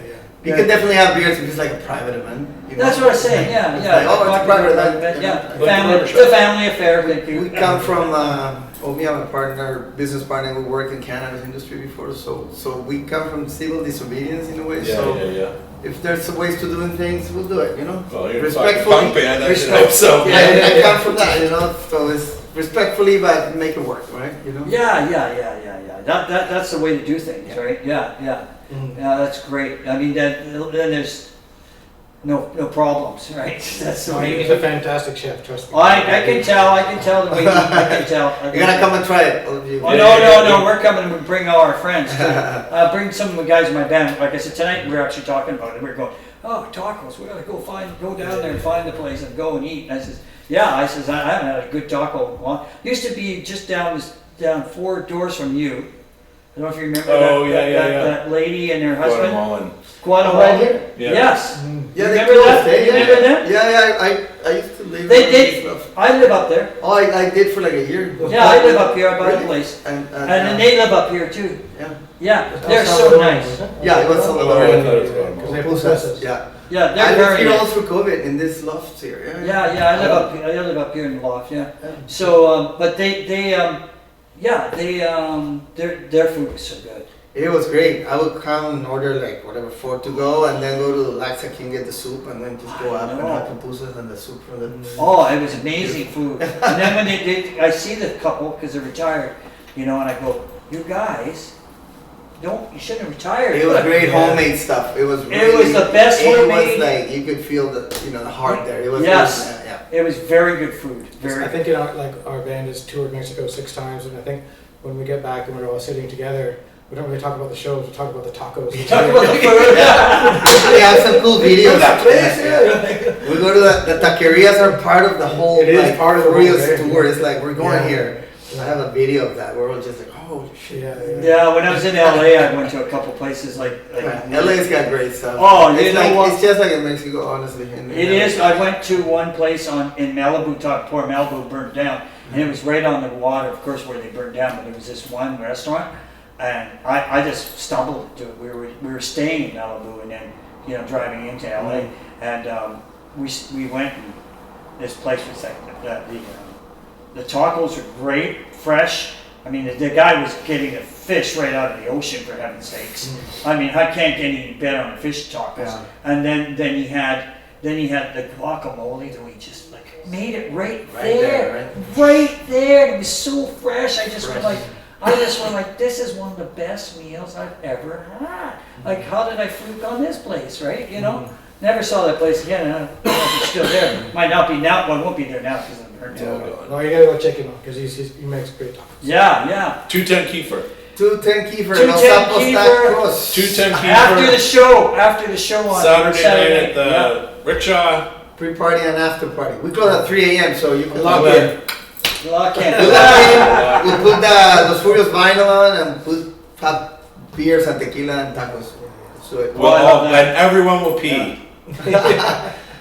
You can definitely have beers if it's like a private event. That's what I was saying. Yeah. It's like, oh, it's a private event. Yeah. Like Family. a It's a family affair. Thank you. We come from, we have a partner, business partner. We worked in cannabis industry before, so we come from civil disobedience in a way. so yeah. if there's ways to doing things, we'll do it. Well, you're a fucking Respectfully. punk band. I should hope so. Yeah, I come from that. So it's respectfully, but make it work, right? Yeah. That's the way to do things, right? Yeah. Mhm. Yeah, that's great. I mean, then there's no problems, right? That's the way. He's a fantastic chef, trust me. I can tell the way. I can tell. You're gonna come and try it, all of you. Oh no! We're coming to bring all our friends too. Bring some of the guys in my band. Like I said tonight, we were actually talking about it. We were going, oh, tacos. We gotta go down there and find the place and go and eat. And I says, yeah. I says I haven't had a good taco. Well, used to be just down 4 doors from you. I don't know if you remember Oh, that, yeah. that lady and her husband. Guatemalan. Guatemala. here? Yeah. Yes. Yeah, You they remember closed, that? eh? You remember them? Yeah. I used to live. They there did. and stuff. I live up there. Oh, I did for like a year. Yeah, I live up here. I bought a Really? place. And And then they live up here too. yeah. Yeah, they're so nice. Yeah, it was Oh, I Salvador. thought it was Guatemala. Because they possess us. Yeah. Yeah, I they're lived very here nice. also for COVID in this loft here. Yeah, I live up here in the loft. Yeah. So, but their food is so good. It was great. I would come and order like whatever 4 to go, and then go to the Laxa King, get the soup, and then just go up and have pupusas and the soup from the. Oh, it was amazing food. And then when they did, I see the couple because they're retired, and I go, you guys, you shouldn't have retired. It was great homemade stuff. It was. It was the best It homemade. was like you could feel the heart there. It was. Yes. Yeah. It was very good food. I think our band has toured Mexico 6 times, and I think when we get back and we're all sitting together, we don't really talk about the shows. We talk about the tacos. Talk about the food. We have some cool videos. That place, We go to the taquerias are part of the whole. It is like, part of the whole Furios thing. tour. It's like we're going Yeah. here. I have a video of that. We're all just like, oh shit. Yeah, when I was in LA, I went to a couple places like LA's got great stuff. Oh, it's you know like, what? It's just like in Mexico, honestly. It is. I went to one place in Malibu, poor Malibu burned down, and it was right on the water, of course, where they burned down. But there was this one restaurant, and I just stumbled into it. We were staying in Malibu, and then driving into LA, and we went. And this place was like the tacos were great, fresh. I mean, the guy was getting a fish right out of the ocean, for heaven's sakes. I mean, I can't get any better on the fish tacos. Yeah. And then he had the guacamole that we just like made it right there, there. It was so fresh. I just went like, this is one of the best meals I've ever had. Like, how did I fluke on this place, right? You know, never saw that place again. And I don't know if it's still there. Might not be now. Well, it won't be there now because I'm hurt. No, you gotta go check him out because he makes great tacos. Yeah. 210 Kiefer. 210 Kiefer. 210 Los Sapos Kiefer. Tacos. 210 Kiefer. After the show on Saturday night at the rickshaw. Pre-party and after party. We close at 3 a.m. so you can Lock lock in. in. Lock in. We'll put those Furios vinyl on and have beers and tequila and tacos. So Well, and everyone will pee.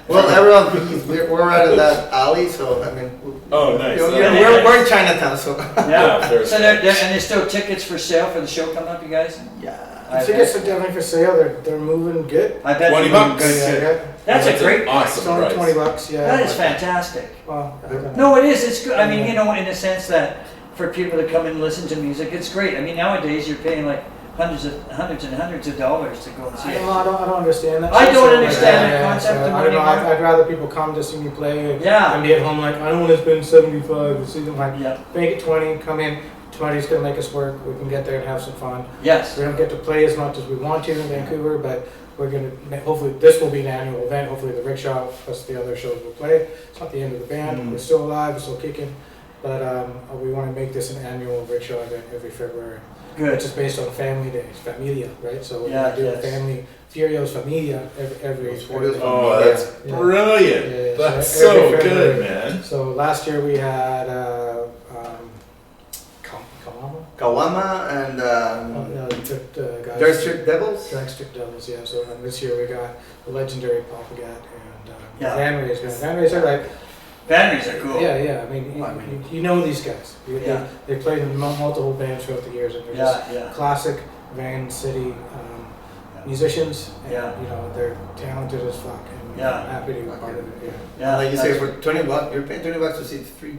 well, everyone, we're right in that alley, so I mean, Oh, nice. we're in Chinatown, so Yeah. there's- So there's still tickets for sale for the show coming up, you guys? yeah. I Tickets bet. are definitely for sale. They're moving good. I bet 20 they're doing bucks. good, too. Yeah. That's a an great. It's awesome only price. $20. Yeah. That is fantastic. Well, I don't know. No, it is. It's good. I mean, you know, in the sense that for people to come and listen to music, it's great. I mean, nowadays you're paying like hundreds of dollars to go and see I it. don't understand that. I shit, don't so, understand that so concept of I don't know. money. I'd rather people come to see me play and, Yeah. and be at home like, I don't want to spend $75 to see them. Like, Yeah. make it 20, come in. 20's going to make us work. We can get there and have some fun. Yes. We don't get to play as much as we want to in Vancouver, but we're going to, hopefully, this will be an annual event. Hopefully the rickshaw plus the other shows will play. It's not the end of the band. We're still alive, we're still kicking. But we want to make this an annual rickshaw event every February. Good. Which is based on family days, familia, right? So we're Yeah, going to do yes. a family, Furios familia every Furios Oh, that's Yeah. brilliant. Yeah. That's So so every good, February. man. So last year we had Kalama? Kawama and Guys. Dirt Strip Devils. Drag Strip Devils, yeah. So this year we got the legendary Papagat and Yeah. Van Rays. Van Rays are like, Batteries are cool. yeah. I mean, you know these guys. Yeah. They played in multiple bands throughout the years, and they're just Yeah. classic Van City musicians. And, Yeah. you know, they're talented as fuck. And Yeah. I'm happy to be part of it. Yeah. Yeah. Like you say, that's- for $20, you're paying $20 to see 3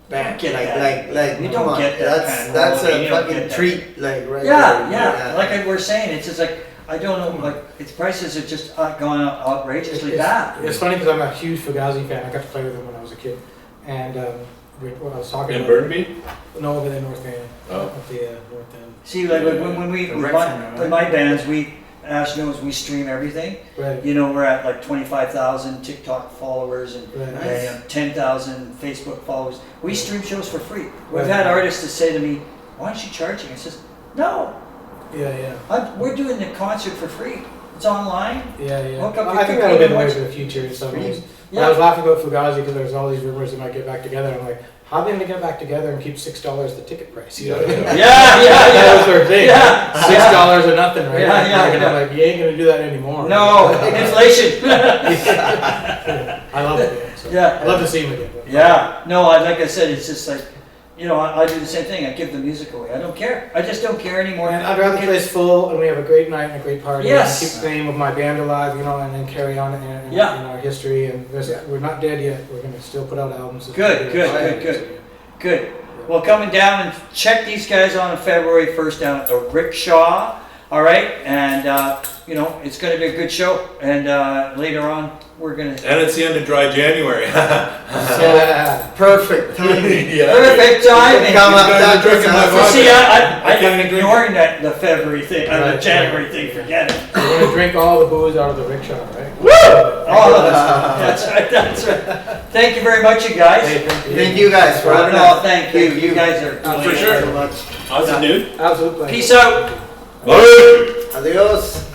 bands. Get that. Like, You come don't on. get that kind of That's quality. a You don't fucking get that. treat, like right Yeah, there. yeah. Like I we're saying, it's just like I don't know, like its prices are just gone up outrageously bad. It's funny because I'm a huge Fugazi fan. I got to play with them when I was a kid. And when I was talking In about Burnaby? No, over there, North End. Oh. At the North End. See, like when we The with rec my, center, right? with my bands, Ash knows we stream everything. Right. You know, we're at like 25,000 TikTok followers and Right. Nice. 10,000 Facebook followers. We stream shows for free. We've Right. had artists that say to me, "Why aren't you charging?" I says, "No, Yeah. we're doing the concert for free. It's online." Yeah. Hook up Well, your I think that'll be the way computer for the future in some ways. Yeah. I was laughing about Fugazi because there's all these rumors they might get back together. I'm like, how are they going to get back together and keep $6 the ticket price? You know what I mean? Yeah. That was their thing. Yeah. $6 or nothing, right? Yeah. And I'm like, you ain't going to do that anymore. No, inflation. I love it. So Yeah. I love to see him again. Yeah, no, like I said, it's just like, you know, I do the same thing. I give the music away. I don't care. I just don't care anymore. And I'd rather the place full and we have a great night and a great party. Yes. And keep the name of my band alive, you know, and then carry on in Yeah. our history. And we're not dead yet. We're going to still put out albums. Good. Good. Well, coming down and check these guys on February 1st down at the Rickshaw. All right, and you know it's going to be a good show. And later on, we're going to. And it's the end of dry January. Yeah. Perfect timing. Yeah. Perfect timing. Come These up, guys are that's drinking my awesome. vodka. See, I I've can't been drink ignoring the February thing, the Right. January thing. Forget it. We're going to drink all the booze out of the rickshaw, right? Oh, that's right. That's right. Thank you very much, you guys. Hey, thank you. Thank you guys for having No, us. thank you. You guys are For sure. Awesome, dude. Absolutely. Peace out. Bye. Adios.